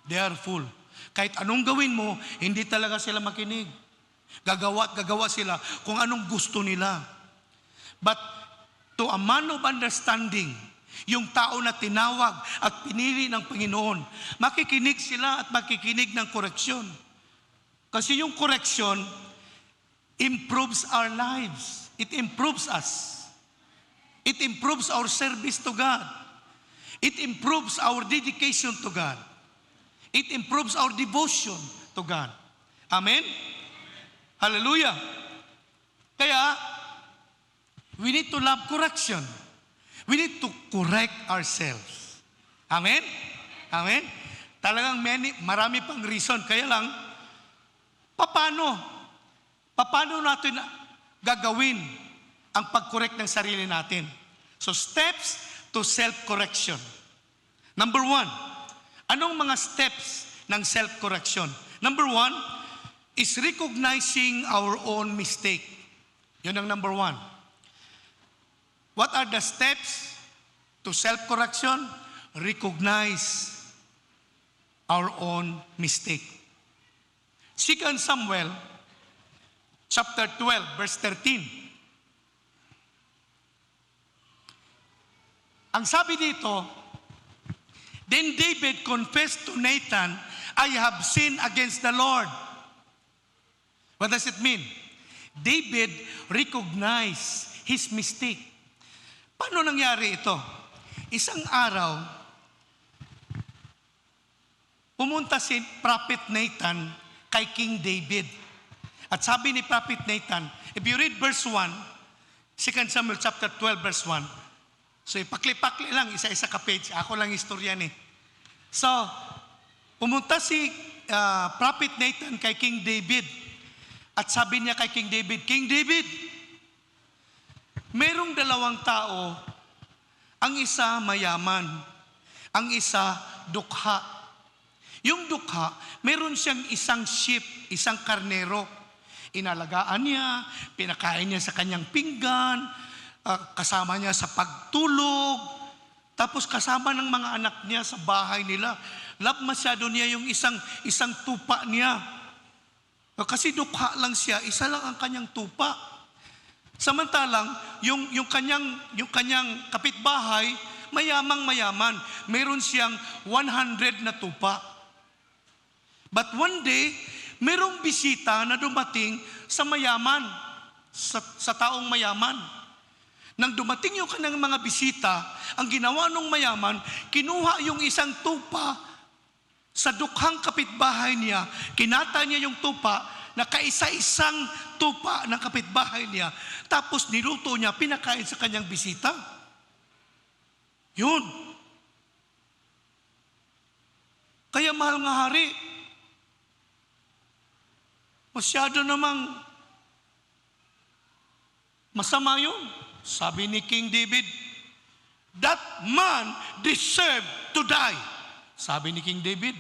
They are full. Kahit anong gawin mo, hindi talaga sila makinig. Gagawa sila kung anong gusto nila. But to a man of understanding, yung tao na tinawag at pinili ng Panginoon, makikinig sila at makikinig ng koreksyon. Kasi yung koreksyon improves our lives. It improves us. It improves our service to God. It improves our dedication to God. It improves our devotion to God. Amen? Hallelujah. Kaya, we need to love correction. We need to correct ourselves. Amen? Amen? Talagang marami pang reason. Kaya lang, paano natin gagawin ang pag-correct ng sarili natin? So, steps to self-correction. Number 1, anong mga steps ng self-correction? Number 1 is recognizing our own mistake. Yun ang number 1. What are the steps to self-correction? Recognize our own mistake. 2 Samuel chapter 12, verse 13. Ang sabi dito, then David confessed to Nathan, I have sinned against the Lord. What does it mean? David recognized his mistake. Paano nangyari ito? Isang araw, pumunta si Prophet Nathan kay King David. At sabi ni Prophet Nathan, if you read verse 1, 2 Samuel chapter 12, verse 1, so, ipakli-pakli lang, isa-isa ka page. Ako lang istorya ni. So, pumunta si Prophet Nathan kay King David. At sabi niya kay King David, King David, merong dalawang tao, ang isa mayaman, ang isa dukha. Yung dukha, meron siyang isang sheep, isang karnero. Inalagaan niya, pinakain niya sa kanyang pinggan, kasama niya sa pagtulog, tapos kasama ng mga anak niya sa bahay nila. Love masyado niya yung isang tupa niya. Kasi dukha lang siya, isa lang ang kanyang tupa. Samantalang, yung kanyang kapitbahay, mayamang-mayaman. Meron siyang 100 na tupa. But one day, merong bisita na dumating sa mayaman, sa taong mayaman. Nang dumating yung kanyang mga bisita, ang ginawa ng mayaman, kinuha yung isang tupa sa dukhang kapitbahay niya, kinata niya yung tupa na kaisa-isang tupa ng kapitbahay niya, tapos niluto niya, pinakain sa kanyang bisita. Yun. Kaya mahal nga hari, masyado namang masama yun. Sabi ni King David, that man deserved to die. Sabi ni King David,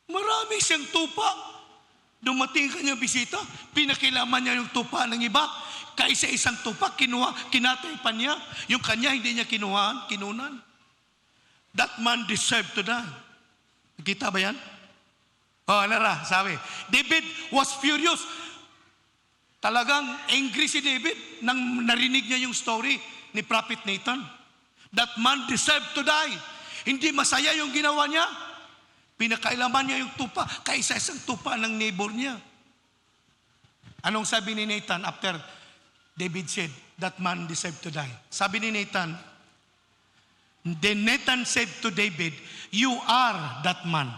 marami siyang tupa. Dumating kanyang bisita, pinakilaman niya yung tupa ng iba. Kaisa-isang tupa, kinatay pa niya. Yung kanya, hindi niya kinunan. That man deserved to die. Nakita ba yan? Oh, Lara, sabi, David was furious. Talagang angry si David nang narinig niya yung story ni Prophet Nathan. That man deserved to die. Hindi masaya yung ginawa niya. Pinakailaman niya yung tupa, kaisa-isang tupa ng neighbor niya. Anong sabi ni Nathan after David said, that man deserved to die? Sabi ni Nathan, Then Nathan said to David, "You are that man."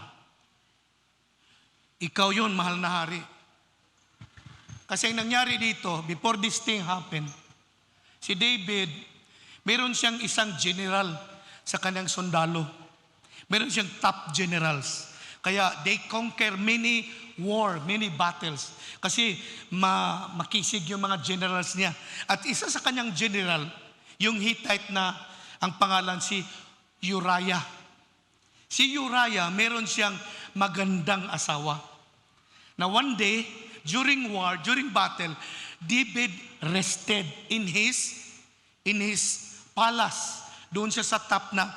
Ikaw yon, mahal na hari. Kasi ang nangyari dito, before this thing happened, si David, meron siyang isang general sa kanyang sundalo. Meron siyang top generals. Kaya they conquer many war, many battles. Kasi makisig yung mga generals niya. At isa sa kanyang general, yung Hittite na ang pangalan si Uriah. Si Uriah, meron siyang magandang asawa. Na one day, during war, during battle, David rested in his palace. Doon siya sa top na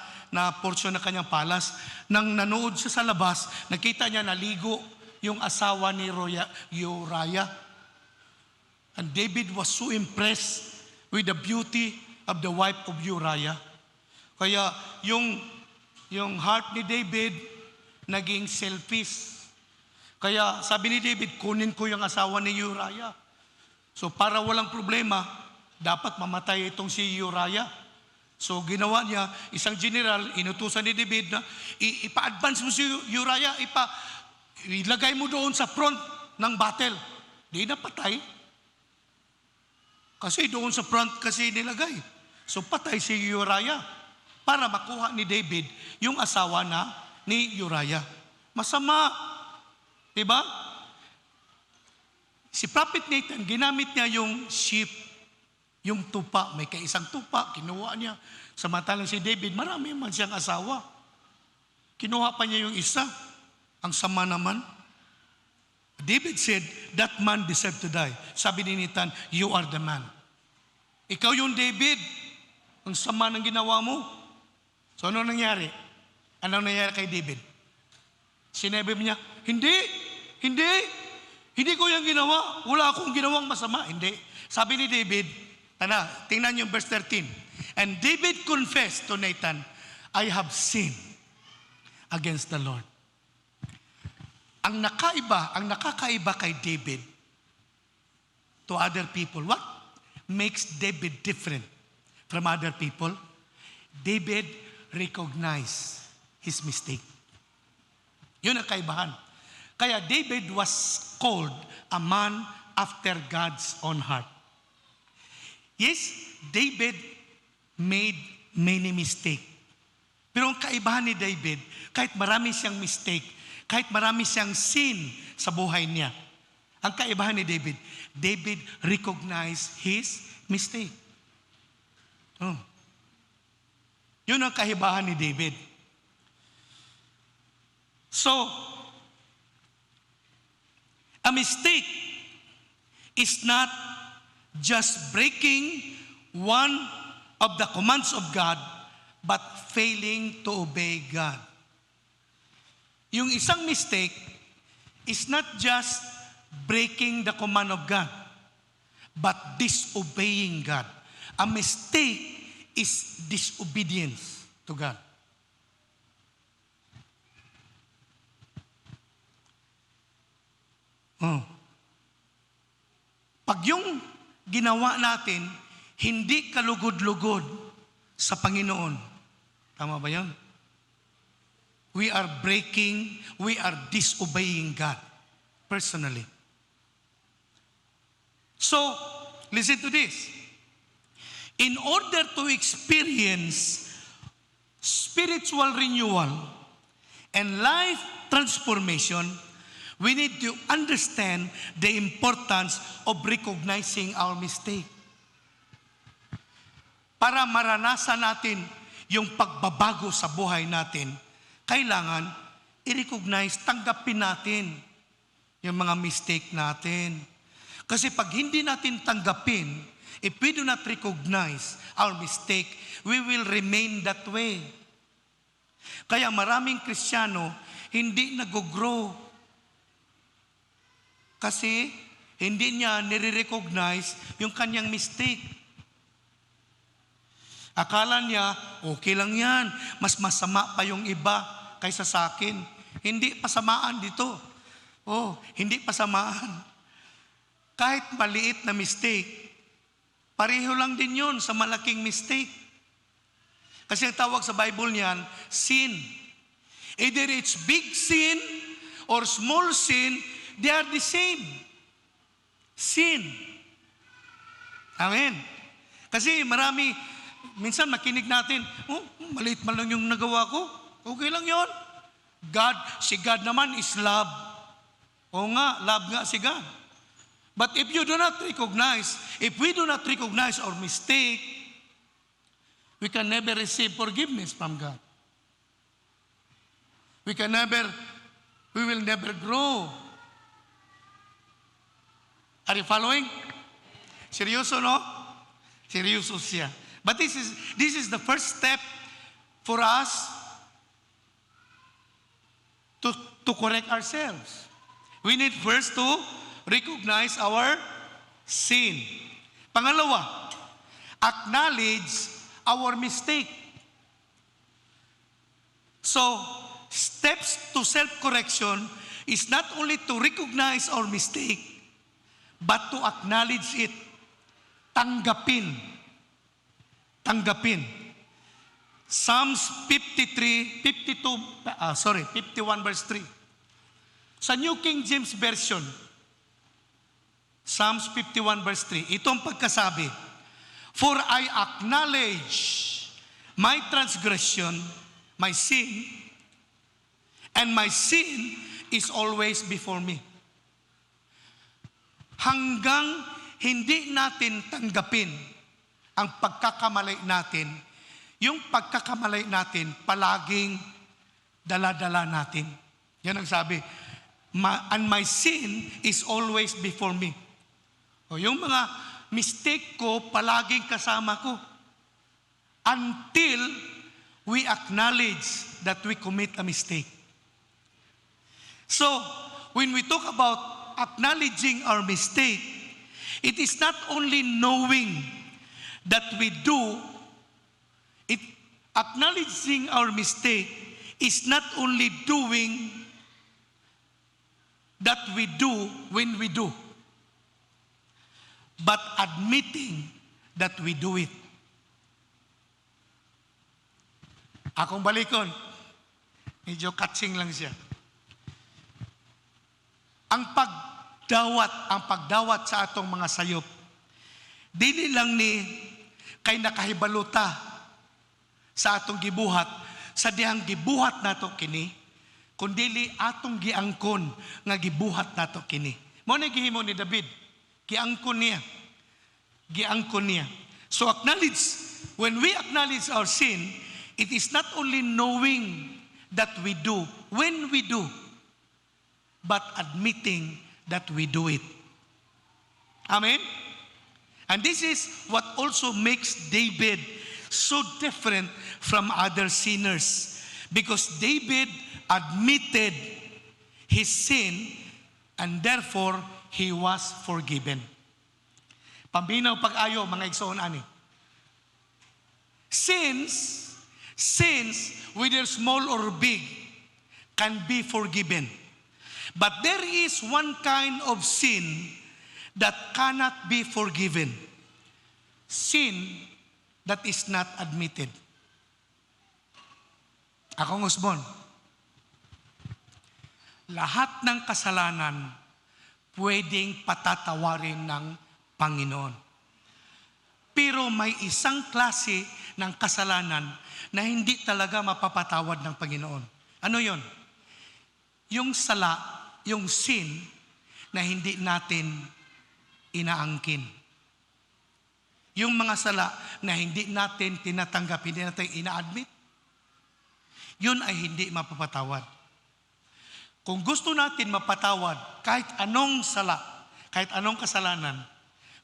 portion ng kanyang palace. Nang nanood siya sa labas, nakita niya naligo yung asawa ni Uriah. And David was so impressed with the beauty of the wife of Uriah. Kaya yung heart ni David naging selfish. Kaya sabi ni David, kunin ko yung asawa ni Uriah. So para walang problema, dapat mamatay itong si Uriah. So ginawa niya, isang general, inutusan ni David na ipa-advance mo si Uriah, ilagay mo doon sa front ng battle. Di na patay. Kasi doon sa front kasi nilagay. So patay si Uriah para makuha ni David yung asawa ni Uriah. Masama. Diba? Si Prophet Nathan, ginamit niya yung sheep, yung tupa. May kaisang tupa, kinuha niya. Samantalang si David, marami man siyang asawa. Kinuha pa niya yung isa. Ang sama naman. David said, that man deserved to die. Sabi ni Nathan, you are the man. Ikaw yung David. Ang sama ng ginawa mo. So ano nangyari? Ano nangyari kay David? Sinabi niya, Hindi ko yung ginawa. Wala akong ginawang masama. Hindi. Sabi ni David, tingnan yung verse 13. And David confessed to Nathan, I have sinned against the Lord. Ang nakakaiba kay David to other people, what makes David different from other people? David recognized his mistake. Yun ang kaibahan. Kaya David was called a man after God's own heart. Yes, David made many mistakes. Pero ang kaibahan ni David, kahit marami siyang mistake, kahit marami siyang sin sa buhay niya, ang kaibahan ni David, David recognized his mistake. Yun ang kaibahan ni David. So, a mistake is not just breaking one of the commands of God, but failing to obey God. Yung isang mistake is not just breaking the command of God, but disobeying God. A mistake is disobedience to God. Pag yung ginawa natin, hindi kalugod-lugod sa Panginoon. Tama ba yun? We are disobeying God personally. So, listen to this. In order to experience spiritual renewal and life transformation, we need to understand the importance of recognizing our mistake. Para maranasan natin yung pagbabago sa buhay natin, kailangan i-recognize, tanggapin natin yung mga mistake natin. Kasi pag hindi natin tanggapin, if we do not recognize our mistake, we will remain that way. Kaya maraming Kristiyano hindi nag-grow. Kasi hindi niya nire-recognize yung kanyang mistake. Akala niya, okay lang yan. Mas masama pa yung iba kaysa sa akin. Hindi pasamaan dito. Hindi pasamaan. Kahit maliit na mistake, pareho lang din yun sa malaking mistake. Kasi ang tawag sa Bible niyan, sin. Either it's big sin or small sin, they are the same. Sin. Amen. Kasi minsan makinig natin, maliit man lang yung nagawa ko. Okay lang yon. Si God naman is love. Oo nga, love nga si God. But if we do not recognize our mistake, we can never receive forgiveness from God. We will never grow. Are you following? Seryoso, no? Seryoso siya. But this is the first step for us to correct ourselves. We need first to recognize our sin. Pangalawa, acknowledge our mistake. So, steps to self-correction is not only to recognize our mistake, but to acknowledge it. Tanggapin. Psalms 51 verse 3. Sa New King James Version, Psalms 51 verse 3, itong pagkasabi, "For I acknowledge my transgression, my sin, and my sin is always before me." Hanggang hindi natin tanggapin ang pagkakamali natin, yung pagkakamali natin palaging dala-dala natin. Yan ang sabi, and my sin is always before me. O yung mga mistake ko palaging kasama ko until we acknowledge that we commit a mistake. So, when we talk about acknowledging our mistake, it is not only knowing that we do, acknowledging our mistake is not only doing that we do when we do, but admitting that we do it. Akong balikon, medyo katsing lang siya. Ang pagdawat sa atong mga sayop, dili lang ni kay nakahibaluta sa atong gibuhat, sa dihang gibuhat nato kini, kundili atong giangkon nga gibuhat nato kini. Mao ni gihimo ni David, giangkon niya. So when we acknowledge our sin, it is not only knowing that we do, when we do, but admitting that we do it. Amen? And this is what also makes David so different from other sinners. Because David admitted his sin and therefore he was forgiven. Pambinaw pag-ayo, mga igsoon ani. Sins, whether small or big, can be forgiven. But there is one kind of sin that cannot be forgiven. Sin that is not admitted. Akong Osbon, lahat ng kasalanan pwedeng patatawarin ng Panginoon. Pero may isang klase ng kasalanan na hindi talaga mapapatawad ng Panginoon. Ano yon? Yung sala, yung sin na hindi natin inaangkin. Yung mga sala na hindi natin tinatanggap, hindi natin ina-admit, yun ay hindi mapapatawad. Kung gusto natin mapatawad kahit anong sala, kahit anong kasalanan,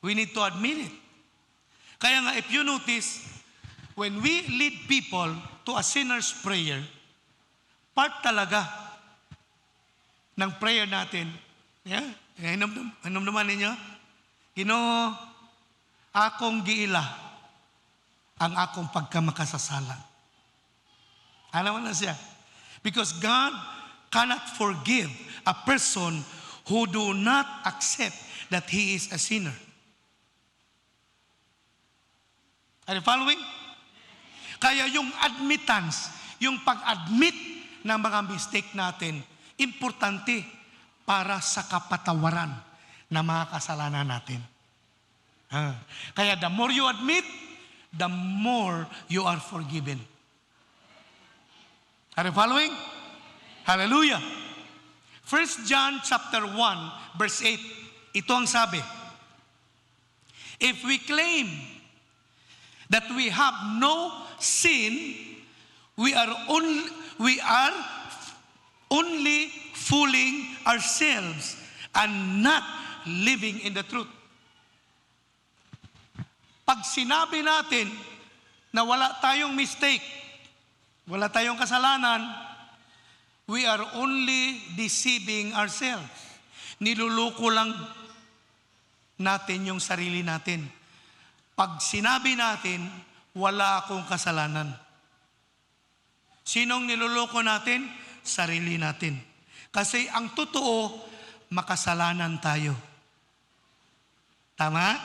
we need to admit it. Kaya nga, if you notice, when we lead people to a sinner's prayer, part talaga ng prayer natin, inom naman ninyo, Ginoo, akong giila ang akong pagkamakasasala. Ano na siya? Because God cannot forgive a person who do not accept that he is a sinner. Are you following? Kaya yung admittance, yung pag-admit ng mga mistake natin, importante para sa kapatawaran ng mga kasalanan natin. Kaya the more you admit, the more you are forgiven. Are you following? Hallelujah. 1 John chapter 1, verse 8. Ito ang sabi. If we claim that we have no sin, we are only fooling ourselves and not living in the truth. Pag sinabi natin na wala tayong mistake, wala tayong kasalanan, we are only deceiving ourselves. Niluluko lang natin yung sarili natin. Pag sinabi natin, wala akong kasalanan. Sinong niluluko natin? Sarili natin. Kasi ang totoo, makasalanan tayo. Tama?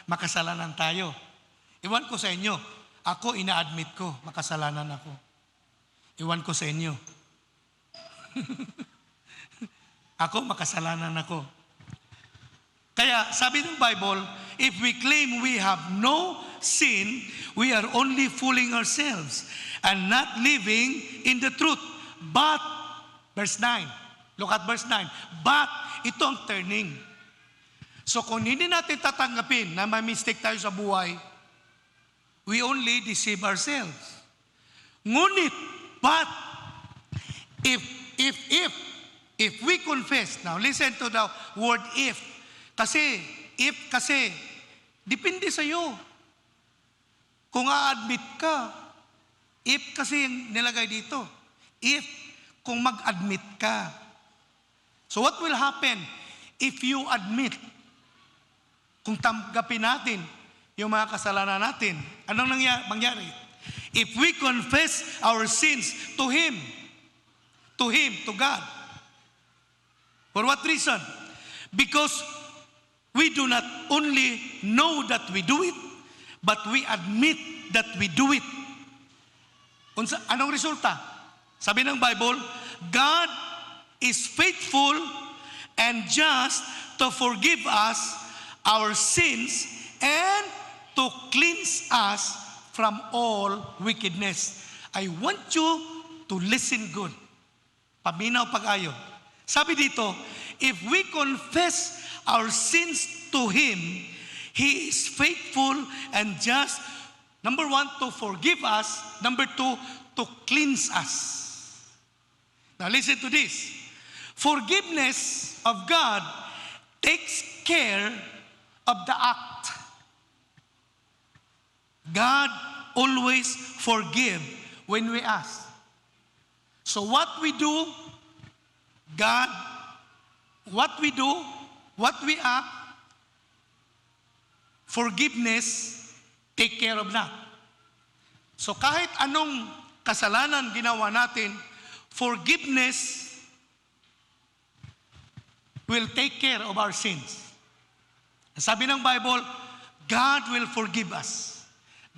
Makasalanan tayo. Iwan ko sa inyo, ako ina-admit ko, makasalanan ako. Iwan ko sa inyo. Ako, makasalanan ako. Kaya, sabi ng Bible, if we claim we have no sin, we are only fooling ourselves and not living in the truth. But, verse 9, look at verse 9, but, ito ang turning. So, kung hindi natin tatanggapin na may mistake tayo sa buhay, we only deceive ourselves. Ngunit, but, if we confess, now listen to the word if, kasi, depende sa iyo. Kung a-admit ka, if kasi yung nilagay dito, if, kung mag-admit ka. So what will happen if you admit? Kung tanggapin natin yung mga kasalanan natin, anong mangyari? If we confess our sins to Him, to God. For what reason? Because we do not only know that we do it, but we admit that we do it. Anong resulta? Sabi ng Bible, God is faithful and just to forgive us our sins and to cleanse us from all wickedness. I want you to listen good. Paminaw pag-ayo. Sabi dito, if we confess our sins to Him, He is faithful and just, number 1, to forgive us. Number 2, to cleanse us. Now listen to this. Forgiveness of God takes care of the act. God always forgive when we ask. So what we do, God, what we act, forgiveness, take care of that. So kahit anong kasalanan ginawa natin, forgiveness will take care of our sins. Sabi ng Bible, God will forgive us.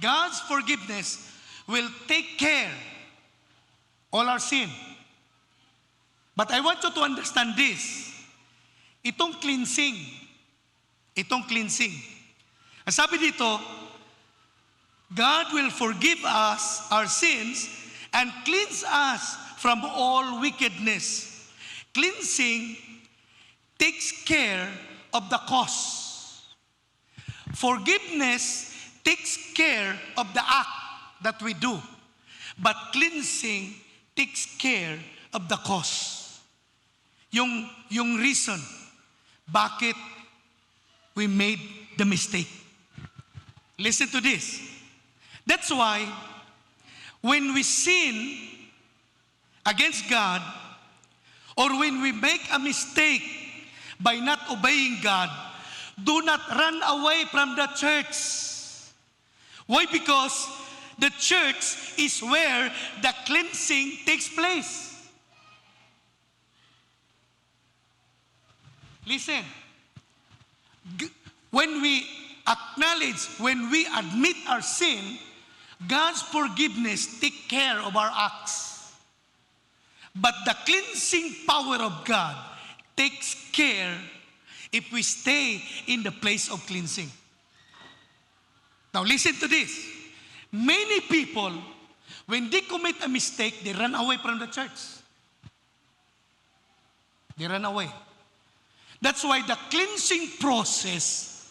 God's forgiveness will take care all our sin. But I want you to understand this. Itong cleansing. Ang sabi dito, God will forgive us our sins and cleanse us from all wickedness. Cleansing takes care of the cause. Forgiveness takes care of the act that we do. But cleansing takes care of the cause. Yung reason bakit we made the mistake. Listen to this. That's why when we sin against God or when we make a mistake by not obeying God, do not run away from the church. Why? Because the church is where the cleansing takes place. Listen, when we acknowledge, when we admit our sin, God's forgiveness take care of our acts. But the cleansing power of God takes care if we stay in the place of cleansing. Now listen to this. Many people, when they commit a mistake, they run away from the church. They run away. That's why the cleansing process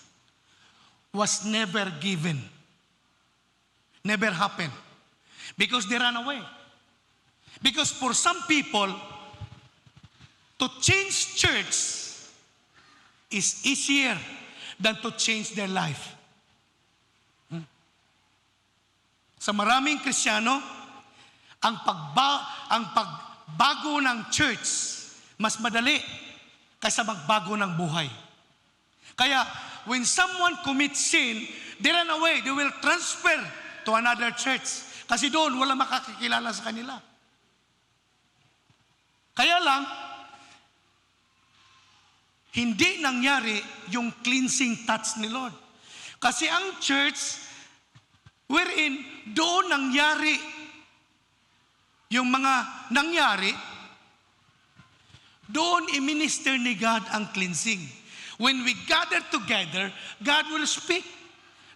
was never given. Never happened. Because they ran away. Because for some people, to change church is easier than to change their life. Sa maraming Kristiyano, ang pagbago ng church mas madali kaysa magbago ng buhay. Kaya, when someone commits sin, they run away. They will transfer to another church. Kasi doon, wala makakakilala sa kanila. Kaya lang, hindi nangyari yung cleansing touch ni Lord. Kasi ang church, wherein doon nangyari yung mga nangyari, doon i-minister ni God ang cleansing. When we gather together, God will speak.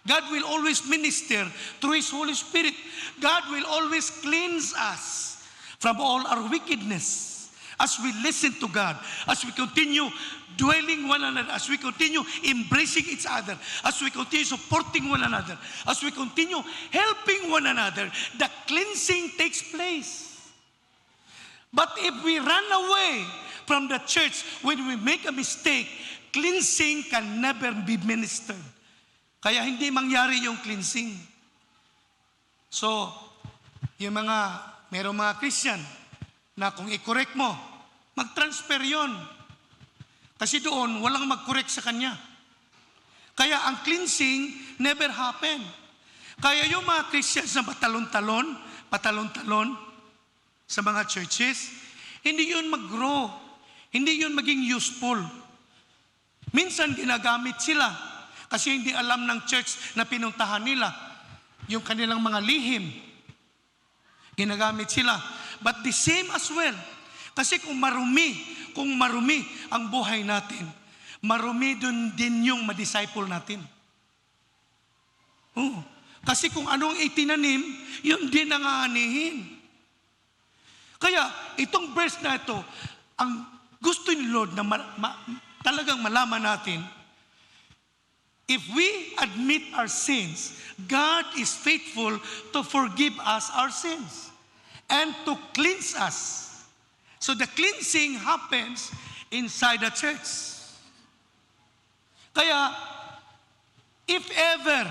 God will always minister through His Holy Spirit. God will always cleanse us from all our wickedness. As we listen to God, as we continue dwelling one another, as we continue embracing each other, as we continue supporting one another, as we continue helping one another, the cleansing takes place. But if we run away from the church when we make a mistake, cleansing can never be ministered. Kaya hindi mangyari yung cleansing. So, yung merong mga Christian na kung i-correct mo, mag-transfer yon. Kasi doon, walang mag-correct sa kanya. Kaya ang cleansing never happen. Kaya yung mga Christians na patalon-talon sa mga churches, hindi yun mag-grow. Hindi yun maging useful. Minsan ginagamit sila kasi hindi alam ng church na pinuntahan nila yung kanilang mga lihim. Ginagamit sila. But the same as well. Kasi kung marumi ang buhay natin, marumi dun din yung ma-disciple natin. Kasi kung anong itinanim, yun din ang aanihin. Kaya, itong verse na ito, ang gusto ni Lord na talagang malaman natin, if we admit our sins, God is faithful to forgive us our sins and to cleanse us. So the cleansing happens inside the church. Kaya, if ever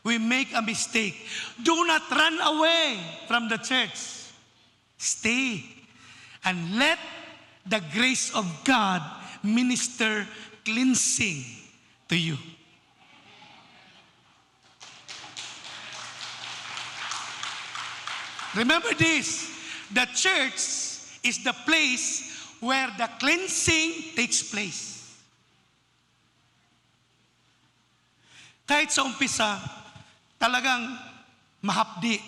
we make a mistake, do not run away from the church. Stay and let the grace of God minister cleansing to you. Remember this, the church is the place where the cleansing takes place. Kahit sa umpisa, talagang mahapdi.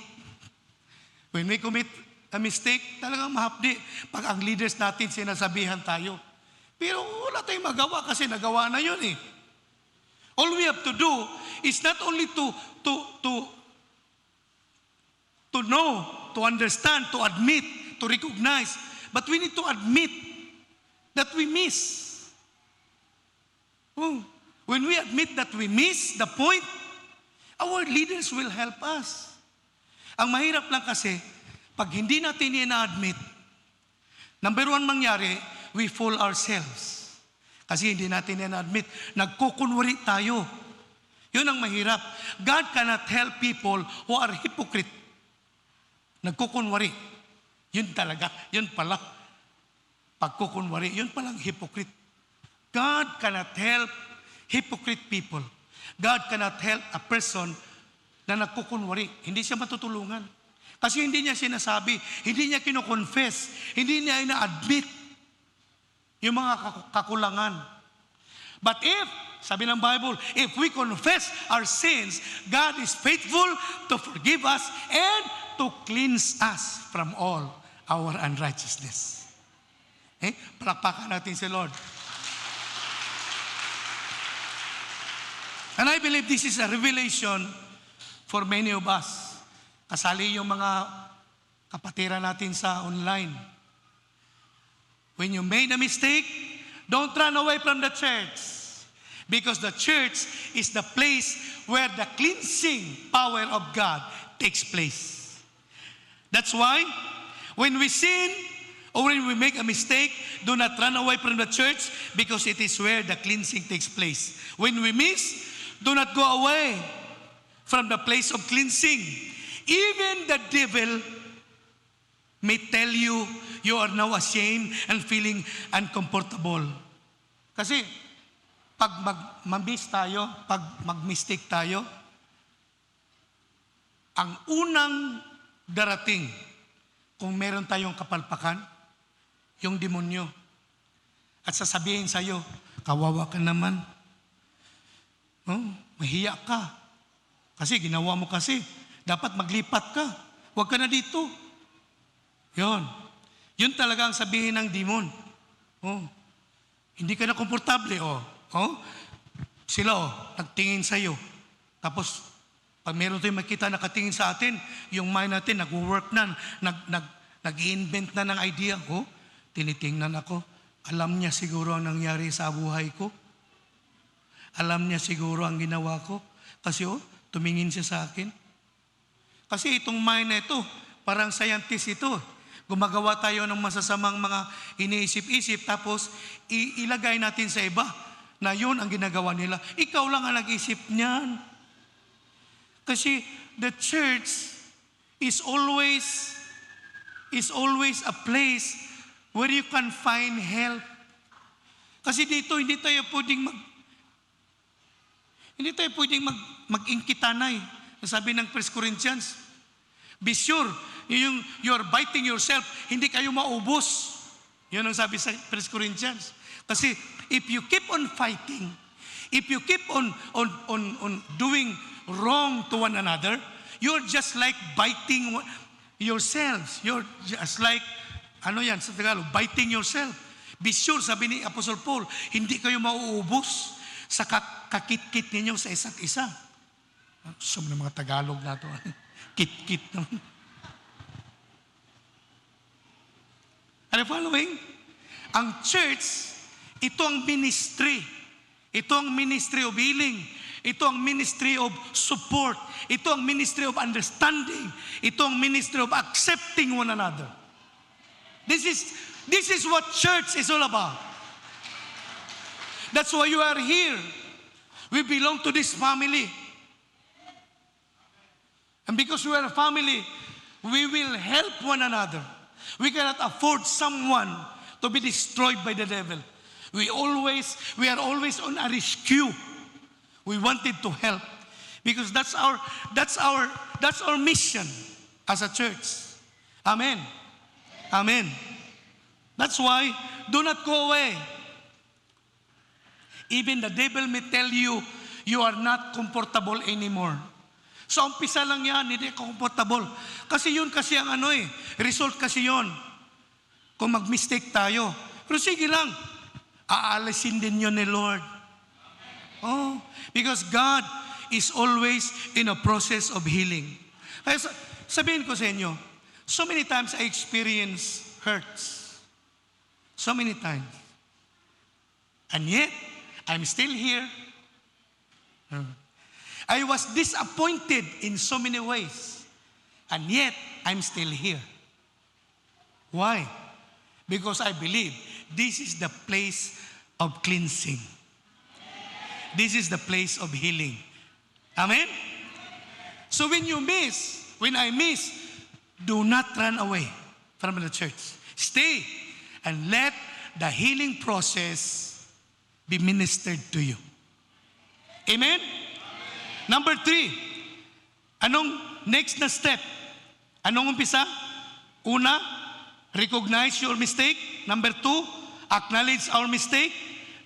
When we commit a mistake, talagang mahapdi. Pag ang leaders natin sinasabihan tayo. Pero wala tayong magawa kasi nagawa na yun eh. All we have to do is not only to know, to understand, to admit, to recognize, but we need to admit that we miss. When we admit that we miss the point, our leaders will help us. Ang mahirap lang kasi, pag hindi natin ina-admit, number one mangyari, we fool ourselves. Kasi hindi natin ina-admit, nagkukunwari tayo. Yun ang mahirap. God cannot help people who are hypocrite. Nagkukunwari. Yun talaga, yun pala. Pagkukunwari, yun palang hypocrite. God cannot help hypocrite people. God cannot help a person na nagkukunwari. Hindi siya matutulungan. Kasi hindi niya sinasabi, hindi niya kino-confess, hindi niya ina-admit yung mga kakulangan. But if, sabi ng Bible, if we confess our sins, God is faithful to forgive us and to cleanse us from all our unrighteousness. Palakpakan natin si Lord. And I believe this is a revelation for many of us. Kasali yung mga kapatiran natin sa online. When you made a mistake, don't run away from the church. Because the church is the place where the cleansing power of God takes place. That's why, when we sin, or when we make a mistake, do not run away from the church because it is where the cleansing takes place. When we miss, do not go away from the place of cleansing. Even the devil may tell you, you are now ashamed and feeling uncomfortable. Kasi, pag mag-miss tayo, pag mag-mistake tayo, ang unang darating, kung meron tayong kapalpakan, yung demonyo. At sasabihin sa'yo, kawawa ka naman. Mahiya ka. Kasi ginawa mo kasi. Dapat maglipat ka. Huwag ka na dito. Yun talaga ang sabihin ng demon. Hindi ka na komportable. Sila nagtingin sa'yo. Tapos, pag meron tayong makita nakatingin sa atin, yung mind natin nag-work na, nag-invent na ng idea. Tinitingnan ako. Alam niya siguro ang nangyari sa buhay ko. Alam niya siguro ang ginawa ko. Kasi tumingin siya sa akin. Kasi itong mind na ito, parang scientist ito. Gumagawa tayo ng masasamang mga iniisip-isip, tapos ilagay natin sa iba na yun ang ginagawa nila. Ikaw lang ang nag-isip niyan. Kasi the church is always a place where you can find help. Kasi dito, hindi tayo pwedeng mag-ingkitanay. Sabi ng 1 Corinthians, be sure, you're biting yourself, hindi kayo maubos. Yun ang sabi sa 1 Corinthians. Kasi if you keep on fighting, if you keep on doing wrong to one another, you're just like biting yourselves. You're just like, sa Tagalog, biting yourself. Be sure, sabi ni Apostle Paul, hindi kayo mauubos sa kakit-kit ninyo sa isa't isa. Sum ng mga Tagalog na ito. Kit-kit naman. Are you following? Ang church, ito ang ministry. Ito ang ministry of healing. Ito ang ministry of support. Ito ang ministry of understanding. Ito ang ministry of accepting one another. This is what church is all about. That's why you are here. We belong to this family. And because we are a family, we will help one another. We cannot afford someone to be destroyed by the devil. We are always on a rescue. We wanted to help because that's our mission as a church. Amen. Amen. That's why do not go away. Even the devil may tell you, you are not comfortable anymore. So, umpisa lang yan, hindi comfortable. Kasi yun kasi ang result kasi yun. Kung mag-mistake tayo. Pero sige lang, aalisin din yun ni Lord. Because God is always in a process of healing. Kaya sabihin ko sa inyo, so many times I experience hurts. So many times. And yet, I'm still here. I was disappointed in so many ways. And yet, I'm still here. Why? Because I believe this is the place of cleansing. This is the place of healing. Amen? So when I miss, do not run away from the church. Stay and let the healing process be ministered to you. Amen? Number 3, anong next na step? Anong umpisa? Una, recognize your mistake. Number 2, acknowledge our mistake.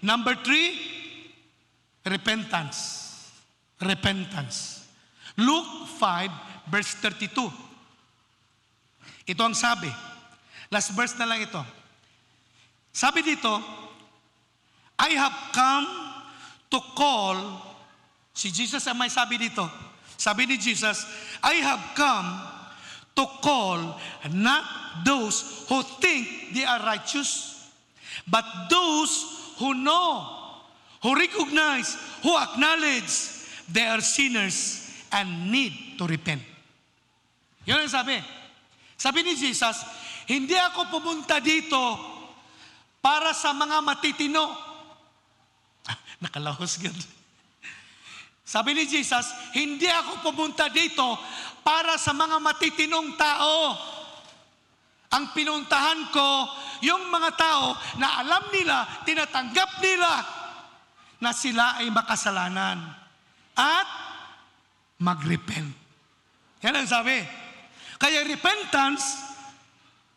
Number 3, Repentance. Repentance. Luke 5, verse 32. Ito ang sabi. Last verse na lang ito. Sabi dito, I have come to call, si Jesus ang may sabi dito. Sabi ni Jesus, I have come to call not those who think they are righteous, but those who know, who recognize, who acknowledge they are sinners and need to repent. Yun ang sabi. Sabi ni Jesus, hindi ako pumunta dito para sa mga matitino. Nakalahos gano'n. Sabi ni Jesus, hindi ako pumunta dito para sa mga matitinong tao. Ang pinuntahan ko, yung mga tao na alam nila, tinatanggap nila na sila ay makasalanan at mag-repent. Yan ang sabi. Kaya repentance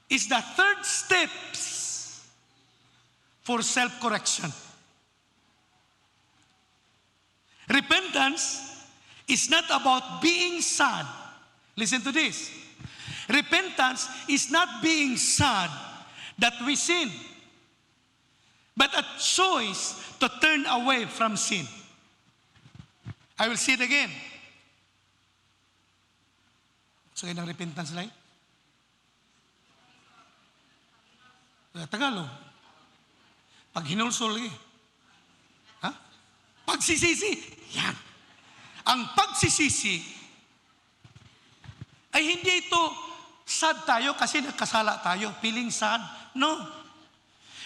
is the third steps for self-correction. Repentance is not about being sad. Listen to this. Repentance is not being sad that we sin, but a choice to turn away from sin. I will say it again. So, ng repentance lang? Tagalog. Pag hinulsol, ha? Pagsisisi. Yan. Ang pagsisisi ay hindi ito sad tayo kasi nagkasala tayo. Feeling sad? No.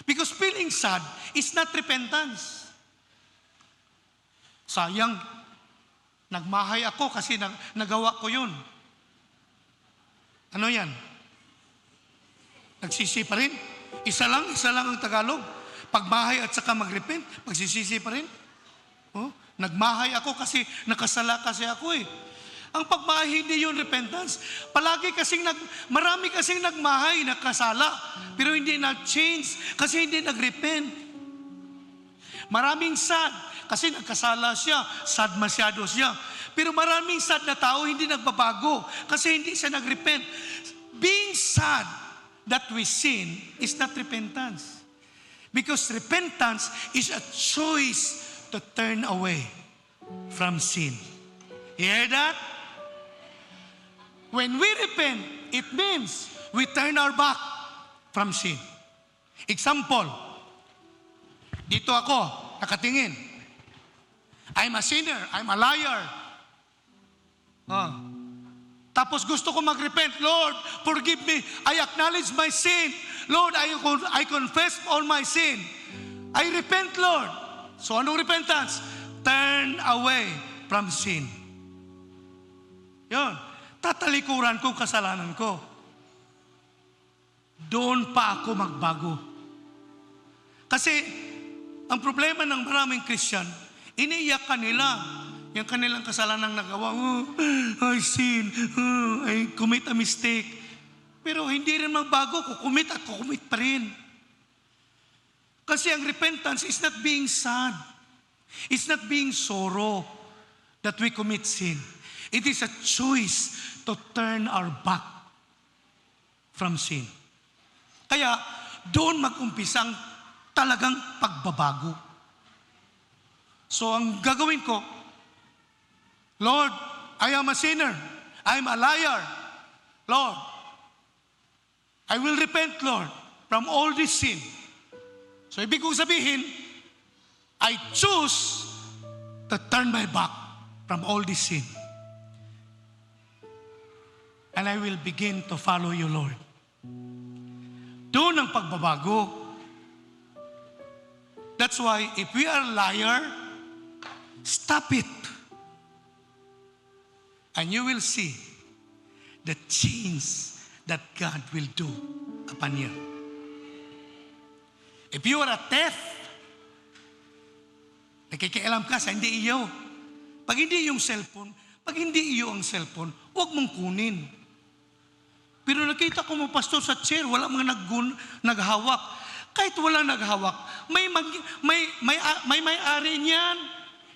Because feeling sad is not repentance. Sayang, nagmahay ako kasi nagawa ko yun. Ano yan? Nagsisi pa rin? Isa lang ang Tagalog. Pagmahay at saka magrepent, pagsisisi pa rin. Oh, nagmahay ako kasi nakasala kasi ako eh. Ang pagmahay hindi yun repentance. Marami kasing nagmahay, nakasala, pero hindi nag-change kasi hindi nag-repent. Maraming sad kasi nagkasala siya, sad masyado siya. Pero maraming sad na tao hindi nagbabago kasi hindi siya nag-repent. Being sad that we sin is not repentance. Because repentance is a choice to turn away from sin. You hear that? When we repent, it means we turn our back from sin. Example, dito ako, nakatingin. I'm a sinner, I'm a liar. Tapos gusto ko mag-repent, Lord, forgive me. I acknowledge my sin. Lord, I confess all my sin. I repent, Lord. So anong repentance? Turn away from sin. Yun. Tatalikuran ko kasalanan ko. Doon pa ako magbago. Kasi ang problema ng maraming Christian, iniiyak kanila yung kanilang kasalanang nagawa. I sin. I commit a mistake. Pero hindi rin magbago. Kukumit pa rin. Kasi ang repentance is not being sad. It's not being sorrow that we commit sin. It is a choice to turn our back from sin. Kaya doon mag-umpisang talagang pagbabago. So ang gagawin ko, Lord, I am a sinner. I am a liar. Lord, I will repent, Lord, from all this sin. So ibig kong sabihin, I choose to turn my back from all this sin. And I will begin to follow you, Lord. Doon ang pagbabago. That's why if we are liar, stop it. And you will see the change that God will do upon you. If you are a thief, nakikialam ka sa hindi iyo. Pag hindi iyo ang cellphone, huwag mong kunin. Pero nakita ko mo, pastor, sa chair, wala mga naghawak. Kahit wala naghawak, may may-ari niyan.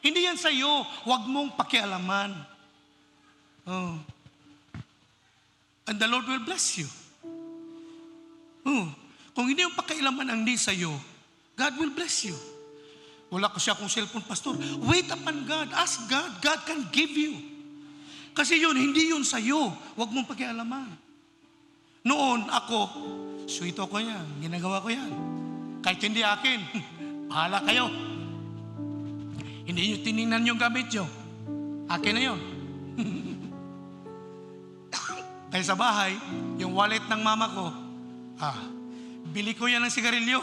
Hindi yan sa'yo. Huwag mong pakialaman. Oh. And the Lord will bless you. Oh. Kung hindi yung pakialaman ang hindi sa'yo, God will bless you. Wala ko siya kung cellphone, pastor. Wait upon God. Ask God. God can give you. Kasi yun, hindi yun sa'yo. Huwag mong pakialaman. Noon, ako, sweet ako yan. Ginagawa ko yan. Kahit hindi akin, bahala kayo. Hindi nyo tinignan yung gamit nyo. Akin na yun. Kaya sa bahay, yung wallet ng mama ko, bili ko yan ng sigarilyo.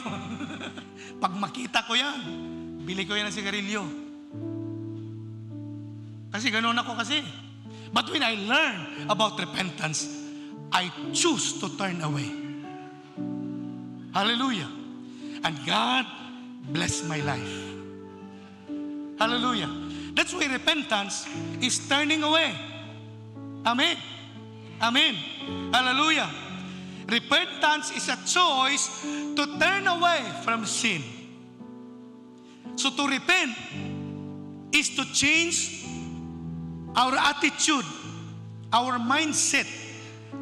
Pag makita ko yan, bili ko yan ng sigarilyo. Kasi ganoon ako kasi. But when I learn about repentance, I choose to turn away. Hallelujah. And God bless my life. Hallelujah. That's why repentance is turning away. Amen. Amen. Hallelujah. Repentance is a choice to turn away from sin. So to repent is to change our attitude, our mindset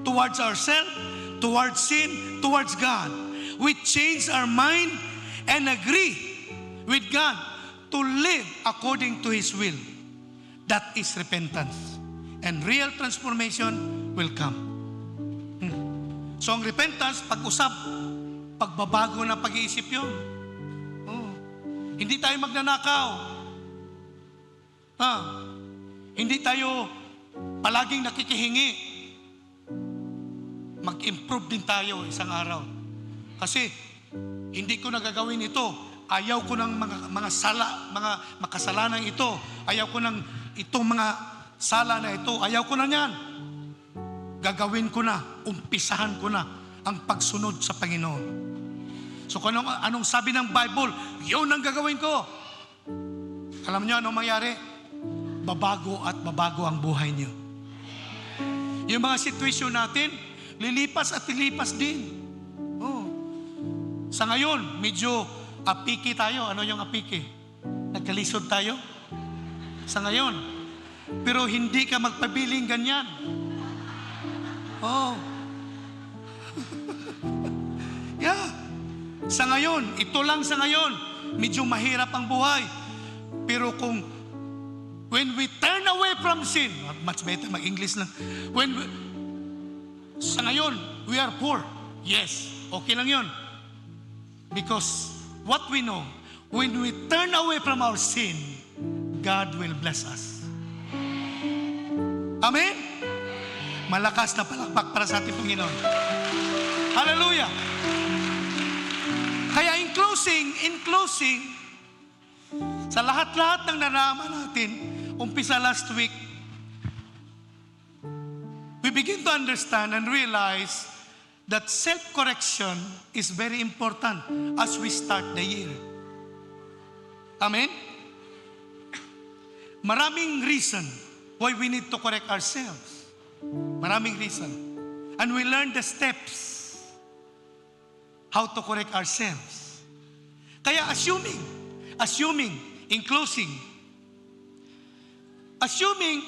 towards ourselves, towards sin, towards God. We change our mind and agree with God to live according to His will. That is repentance. And real transformation will come. So ang repentance, pag-usap, pagbabago ng pag-iisip yun. Hindi tayo magnanakaw. Hindi tayo palaging nakikihingi. Mag-improve din tayo isang araw. Kasi hindi ko nagagawin ito. Ayaw ko ng mga makasalanan ito. Ayaw ko ng itong mga sala na ito. Ayaw ko na yan. Gagawin ko na. Umpisahan ko na ang pagsunod sa Panginoon. So kung anong sabi ng Bible, yun ang gagawin ko. Alam niyo anong mangyari? Babago at babago ang buhay niyo. Yung mga sitwasyon natin, lilipas at lilipas din. Sa ngayon, medyo apiki tayo. Ano yung apiki? Nagkalisod tayo? Sa ngayon. Pero hindi ka magpabiling ganyan. Yeah. Sa ngayon, ito lang sa ngayon, medyo mahirap ang buhay. Pero when we turn away from sin, much better mag-English lang. Sa ngayon, we are poor. Yes, okay lang yun. Because what we know, when we turn away from our sin, God will bless us. Amen? Malakas na palakpak para sa ating Panginoon. Hallelujah! Kaya in closing, sa lahat-lahat ng naraman natin, umpisa last week, we begin to understand and realize that self-correction is very important as we start the year. Amen? Maraming reason why we need to correct ourselves. Maraming reason. And we learn the steps how to correct ourselves. Kaya assuming, in closing, assuming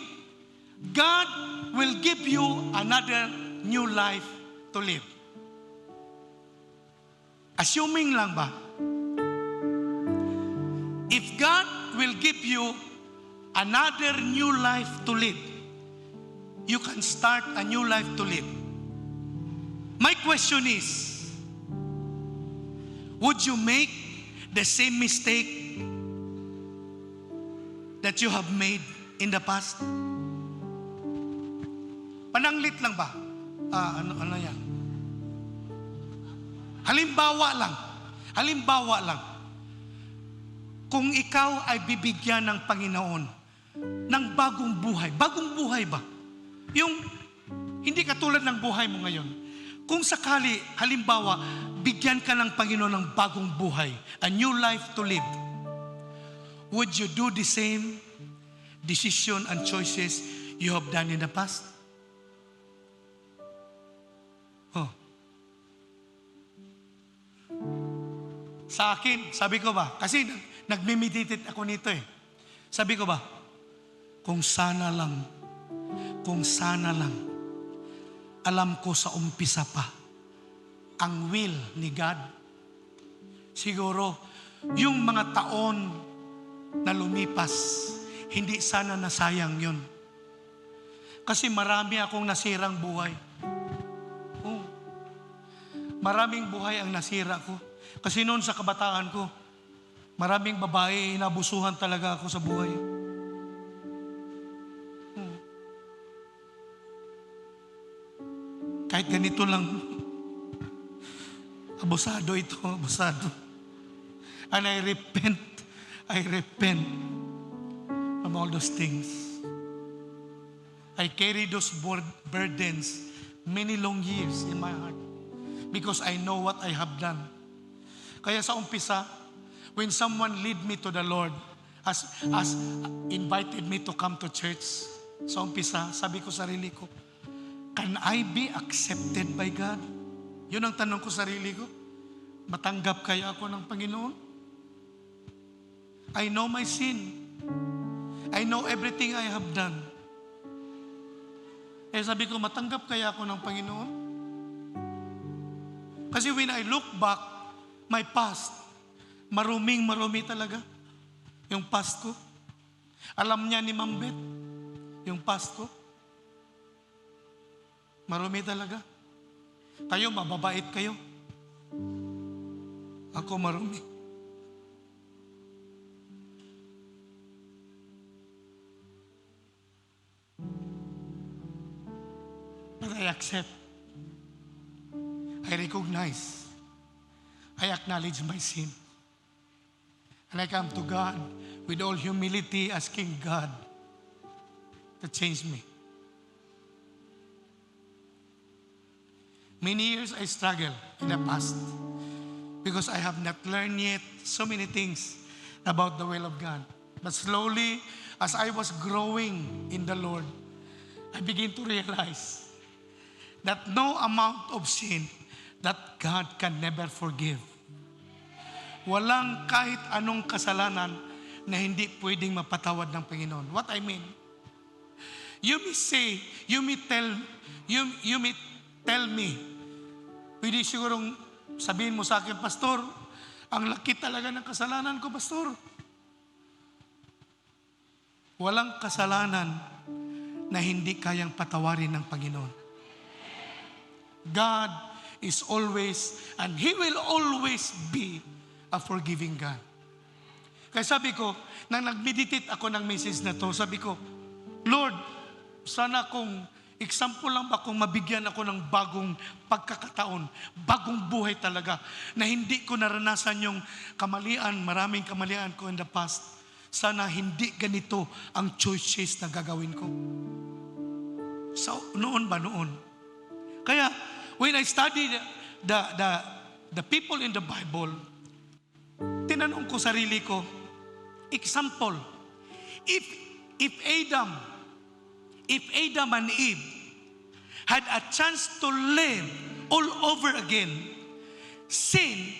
God will give you another new life to live. Assuming lang ba? If God will give you another new life to live, you can start a new life to live. My question is, would you make the same mistake that you have made in the past? Pananglit lang ba? Ano yan? Halimbawa lang. Kung ikaw ay bibigyan ng Panginoon ng bagong buhay ba? Yung hindi katulad ng buhay mo ngayon. Kung sakali, halimbawa, bigyan ka ng Panginoon ng bagong buhay, a new life to live, would you do the same decision and choices you have done in the past? Sa akin, sabi ko ba, kasi nagme-meditate ako nito eh. Sabi ko ba, kung sana lang, alam ko sa umpisa pa, ang will ni God, siguro, yung mga taon na lumipas, hindi sana nasayang yun. Kasi marami akong nasirang buhay. Oh, maraming buhay ang nasira ko. Kasi noon sa kabataan ko, maraming babae, inabusuhan talaga ako sa buhay. Kahit ganito lang, abusado ito, abusado. And I repent from all those things. I carry those burdens many long years in my heart because I know what I have done. Kaya sa umpisa, when someone lead me to the Lord, as invited me to come to church, sa umpisa, sabi ko sarili ko, can I be accepted by God? Yun ang tanong ko sarili ko. Matanggap kaya ako ng Panginoon? I know my sin. I know everything I have done. Eh sabi ko, matanggap kaya ako ng Panginoon? Kasi when I look back, my past, marumi talaga. Yung past ko. Alam niya ni Ma'am Beth, yung past ko. Marumi talaga. Kayo, mababait kayo. Ako marumi. But I accept. I recognize. I acknowledge my sin. And I come to God with all humility, asking God to change me. Many years I struggled in the past because I have not learned yet so many things about the will of God. But slowly, as I was growing in the Lord, I began to realize that no amount of sin that God can never forgive. Walang kahit anong kasalanan na hindi pwedeng mapatawad ng Panginoon. What I mean, you may tell me, pwede sigurong sabihin mo sa akin, Pastor, ang laki talaga ng kasalanan ko, Pastor. Walang kasalanan na hindi kayang patawarin ng Panginoon. God is always, and He will always be a forgiving God. Kaya sabi ko, nang nag-meditate ako ng message na to, sabi ko, Lord, sana kung example lang ba kung mabigyan ako ng bagong pagkakataon, bagong buhay talaga, na hindi ko naranasan yung kamalian, maraming kamalian ko in the past. Sana hindi ganito ang choices na gagawin ko. So, noon ba noon? Kaya, when I studied the people in the Bible, tinanong ko sarili ko, example, if Adam and Eve had a chance to live all over again, sin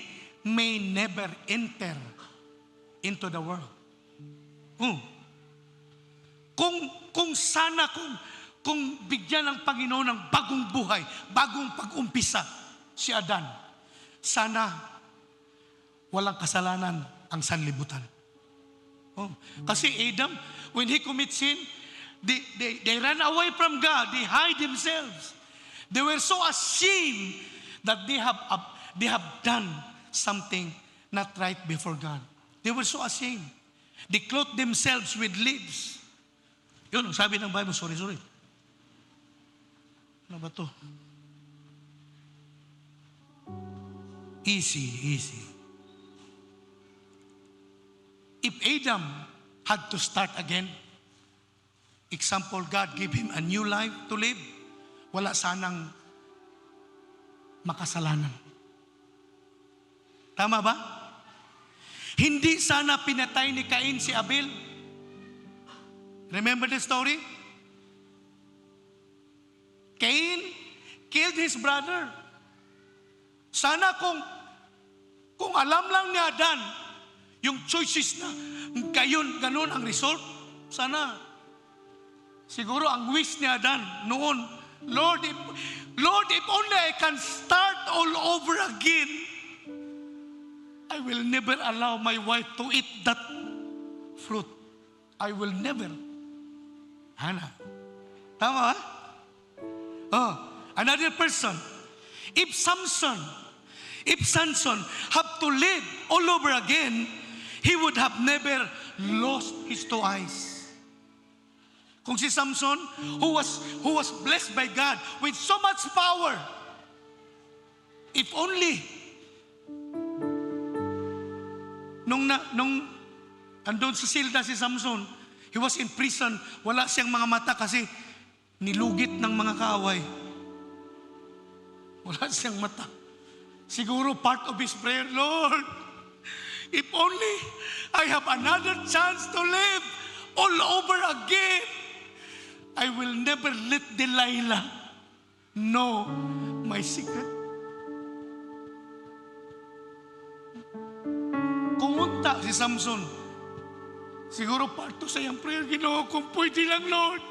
may never enter into the world. Kung sana kung bigyan ng Panginoon ng bagong buhay, bagong pag-umpisa si Adan, sana walang kasalanan ang sanlibutan. Kasi Adam, when he commits sin, they ran away from God. They hide themselves. They were so ashamed that they have done something not right before God. They were so ashamed. They clothed themselves with leaves. Yun, sabi ng Bible, sorry. Ano ba to? Easy. If Adam had to start again, example, God gave him a new life to live, wala sanang makasalanan. Tama ba? Hindi sana pinatay ni Cain si Abel. Remember the story? Cain killed his brother. Sana kung alam lang ni Adan yung choices na gayon, ganon ang result. Sana, siguro ang wish ni Adan noon, Lord, if only I can start all over again, I will never allow my wife to eat that fruit. I will never. Hana. Tama, ha? Oh, another person. If Samson have to live all over again, he would have never lost his two eyes. Kung si Samson, who was blessed by God with so much power, if only nung andun sa silda si Samson, he was in prison, wala siyang mga mata kasi nilugit ng mga kaaway. Wala siyang mata. Siguro part of his prayer, Lord, if only I have another chance to live all over again, I will never let Delilah know my secret. Kumunta si Samson. Siguro part to sa iyang prayer, Ginoo, kung pwede lang, Lord.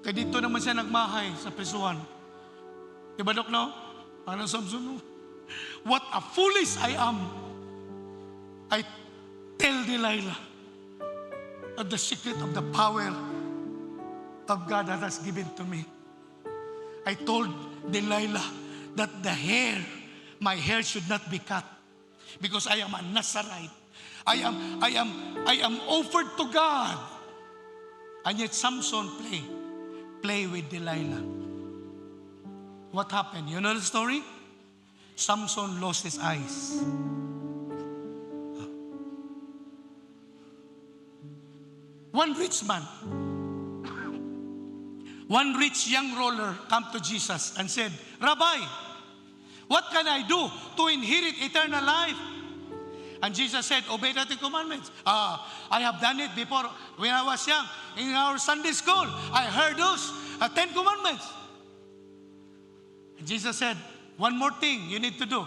Kaya dito naman siya nagmahay sa prisuhan. Diba, Dok, no? Parang Samson, no? What a foolish I am. I tell Delilah of the secret of the power of God that has given to me. I told Delilah that my hair should not be cut because I am a Nazarite. I am offered to God. And yet Samson play with Delilah. What happened? You know the story? Samson lost his eyes. One rich young ruler came to Jesus and said, Rabbi, what can I do to inherit eternal life? And Jesus said, obey the commandments. I have done it before when I was young. In our Sunday school, I heard those 10 commandments. And Jesus said, one more thing you need to do.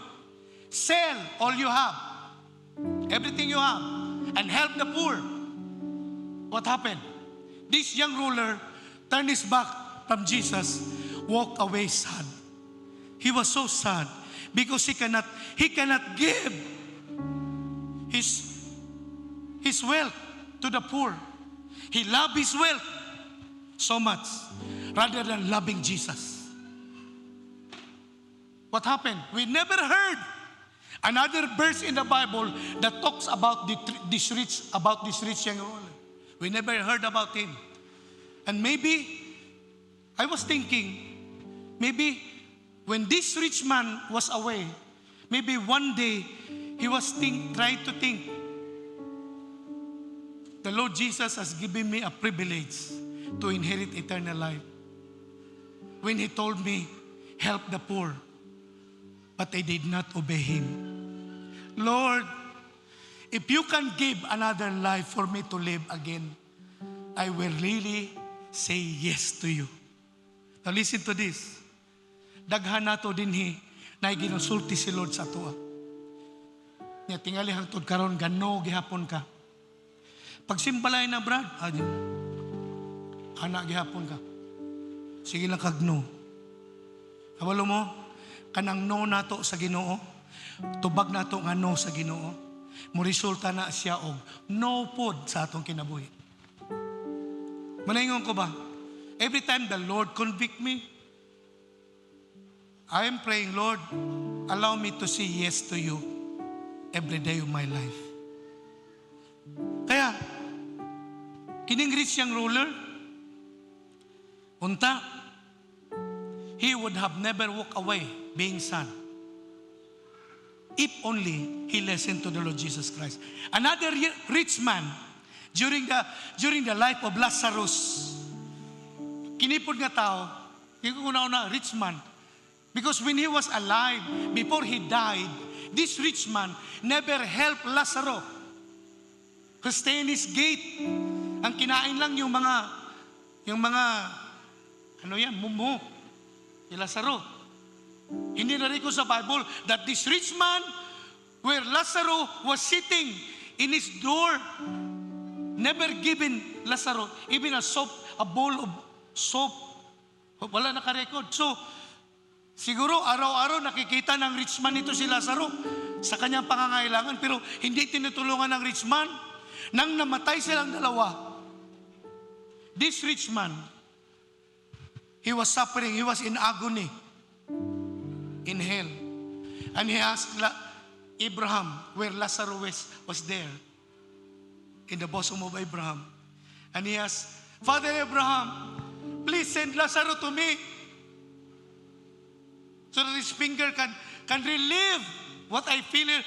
Sell all you have, everything you have, and help the poor. What happened? This young ruler turned his back from Jesus, walked away sad. He was so sad because he cannot give his wealth to the poor. He loved his wealth so much rather than loving Jesus. What happened? We never heard another verse in the Bible that talks about this rich young ruler. We never heard about him. And maybe, I was thinking, maybe when this rich man was away, maybe one day he was trying to think, the Lord Jesus has given me a privilege to inherit eternal life. When he told me, help the poor, but I did not obey him. Lord, if you can give another life for me to live again, I will really say yes to you. Now listen to this. Daghan nato dinhi na ginusulti si Lord sa tuwa. Nya tingali hangtod karon gano gihapon ka. Pag simbalay na brad, anak gihapon ka. Sige lang kagno. Kabalo mo, kanang no nato sa Ginoo, tubag nato nga no sa Ginoo, mo resulta na siya og no pod sa atong kinabuhi. Manaingon ko ba? Every time the Lord convict me, I am praying, Lord, allow me to say yes to you every day of my life. Kaya, kining rich young ruler, unta, he would have never walked away being sad if only he listened to the Lord Jesus Christ. Another rich man during the life of Lazarus, kinipod nga tao, yung una-una, rich man. Because when he was alive, before he died, this rich man never helped Lazarus who stay in his gate. Ang kinain lang yung mga mumu, yung Lazarus. Hindi na rin ko sa Bible that this rich man, where Lazarus was sitting in his door, never given Lazarus even a bowl of soap. Wala nakarecord. So, siguro araw-araw nakikita ng rich man ito si Lazarus sa kanyang pangangailangan, pero hindi tinutulungan ng rich man. Nang namatay silang dalawa, this rich man, he was suffering, he was in agony, in hell. And he asked Abraham where Lazarus was there, in the bosom of Abraham. And he asked, Father Abraham, please send Lazarus to me so that his finger can relieve what I feel here.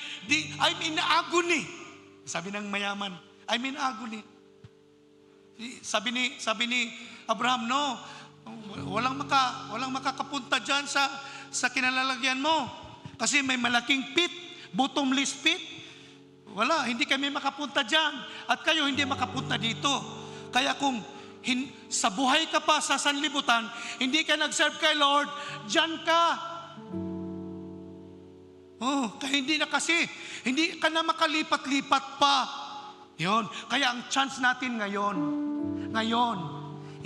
I'm in agony. Sabi ng mayaman, I'm in agony. Sabi ni Abraham, no, walang makakapunta dyan sa kinalalagyan mo. Kasi may malaking pit, bottomless pit. Wala, hindi kami makapunta dyan. At kayo hindi makapunta dito. Kaya kung sa buhay ka pa sa sanlibutan, hindi ka nag-serve kay Lord, dyan ka. Kaya hindi ka na makalipat-lipat pa. Yun. Kaya ang chance natin ngayon,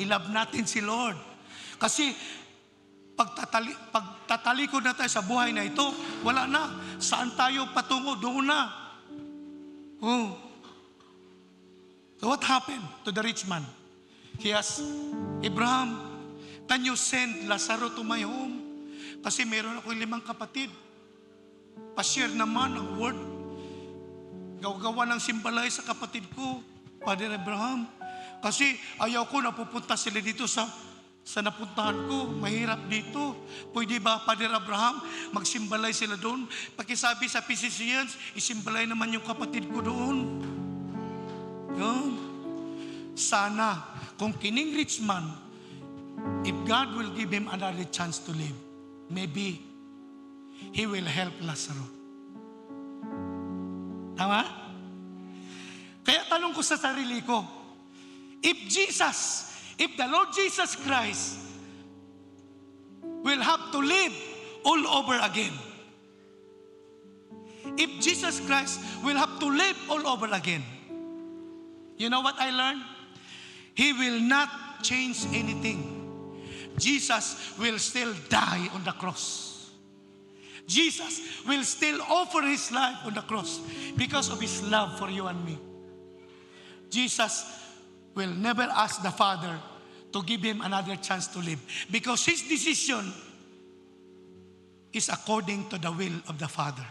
i-love natin si Lord. Kasi pagtatalikod na tayo sa buhay na ito, wala na. Saan tayo patungo? Doon na. So what happened to the rich man? He asked, Abraham, can you send Lazarus to my home? Kasi meron ako 5 kapatid. Pa-share naman ang word. Gawa ng simbalay sa kapatid ko, Father Abraham. Kasi ayaw ko napupunta sila dito sa napuntahan ko. Mahirap dito. Pwede ba, Father Abraham, magsimbalay sila doon? Pakisabi sa physicians, isimbalay naman yung kapatid ko doon. Yun. Sana, kung kining rich man, if God will give him another chance to live, maybe he will help Lazarus. Tama? Kaya tanong ko sa sarili ko, if the Lord Jesus Christ will have to live all over again, if Jesus Christ will have to live all over again, you know what I learned? He will not change anything. Jesus will still die on the cross. Jesus will still offer His life on the cross because of His love for you and me. Jesus will never ask the Father to give Him another chance to live because His decision is according to the will of the Father.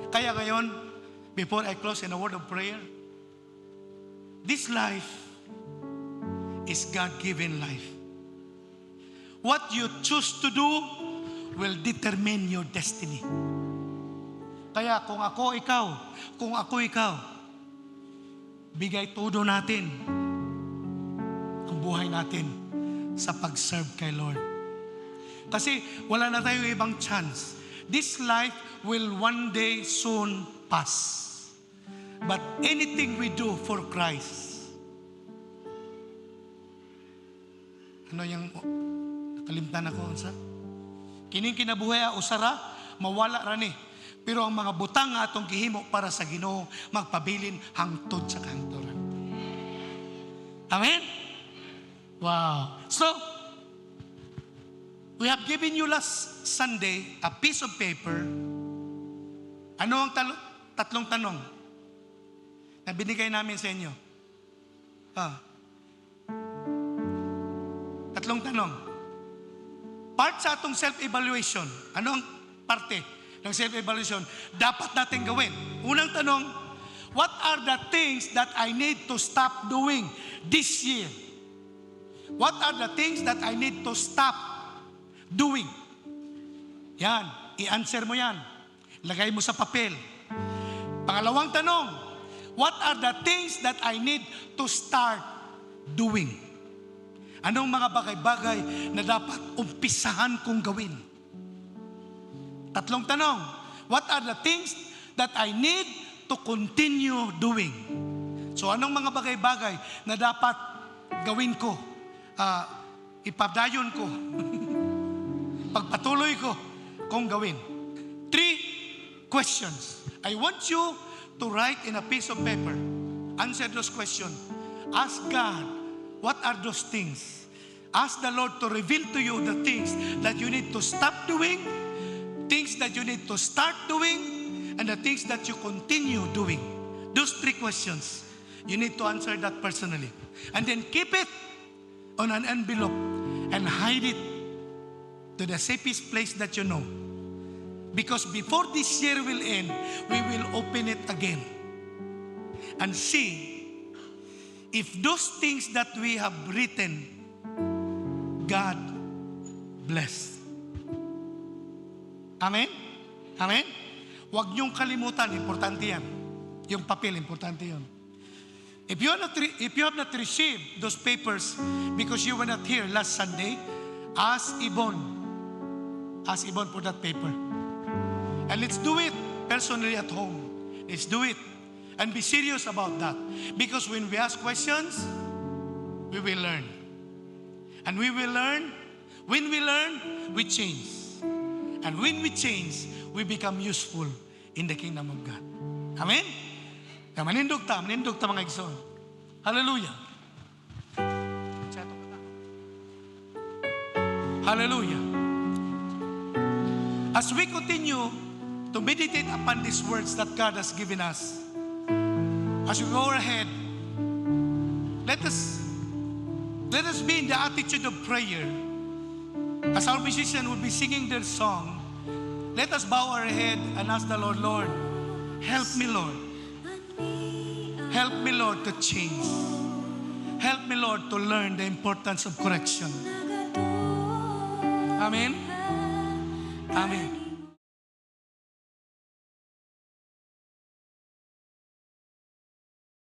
Kaya ngayon, before I close in a word of prayer, this life is God-given life. What you choose to do will determine your destiny. Kaya kung ako ikaw, bigay todo natin ang buhay natin sa pag-serve kay Lord. Kasi wala na tayong ibang chance. This life will one day soon pass. But anything we do for Christ, ano yung nakalimtan ako sa? Kining kinabuhi usara, mawala rani. Pero ang mga butang nga atong gihimo para sa Ginoo, magpabilin hangtod sa kahangturan. Amen? Wow. So, we have given you last Sunday a piece of paper. Ano ang tatlong tanong na binigay namin sa inyo? Tatlong tanong. Part sa atong self-evaluation. Ano ang parte ng self-evaluation dapat natin gawin? Unang tanong, what are the things that I need to stop doing this year? What are the things that I need to stop doing? Yan, i-answer mo yan. Lagay mo sa papel. Pangalawang tanong, what are the things that I need to start doing? Anong mga bagay-bagay na dapat umpisahan kong gawin? Tatlong tanong, what are the things that I need to continue doing? So anong mga bagay-bagay na dapat gawin ko? Ipadayon ko. Pagpatuloy ko kung gawin. 3 questions. I want you to write in a piece of paper. Answer those questions. Ask God, what are those things? Ask the Lord to reveal to you the things that you need to stop doing, things that you need to start doing, and the things that you continue doing. Those 3 questions, you need to answer that personally. And then keep it on an envelope and hide it to the safest place that you know. Because before this year will end, we will open it again and see if those things that we have written, God bless. Amen? Amen? Huwag niyong kalimutan, importante yan. Yung papel, importante yun. If you have not received those papers because you were not here last Sunday, ask Ibon. Ask Ibon for that paper. And let's do it personally at home. Let's do it. And be serious about that. Because when we ask questions, we will learn. And we will learn. When we learn, we change. And when we change, we become useful in the kingdom of God. Amen? Manindog ta mga igsoon. Hallelujah. Hallelujah. As we continue to meditate upon these words that God has given us, as we go ahead, let us be in the attitude of prayer. As our musician will be singing their song, let us bow our head and ask the Lord, Lord, help me, Lord. Help me, Lord, to change. Help me, Lord, to learn the importance of correction. Amen. Amen.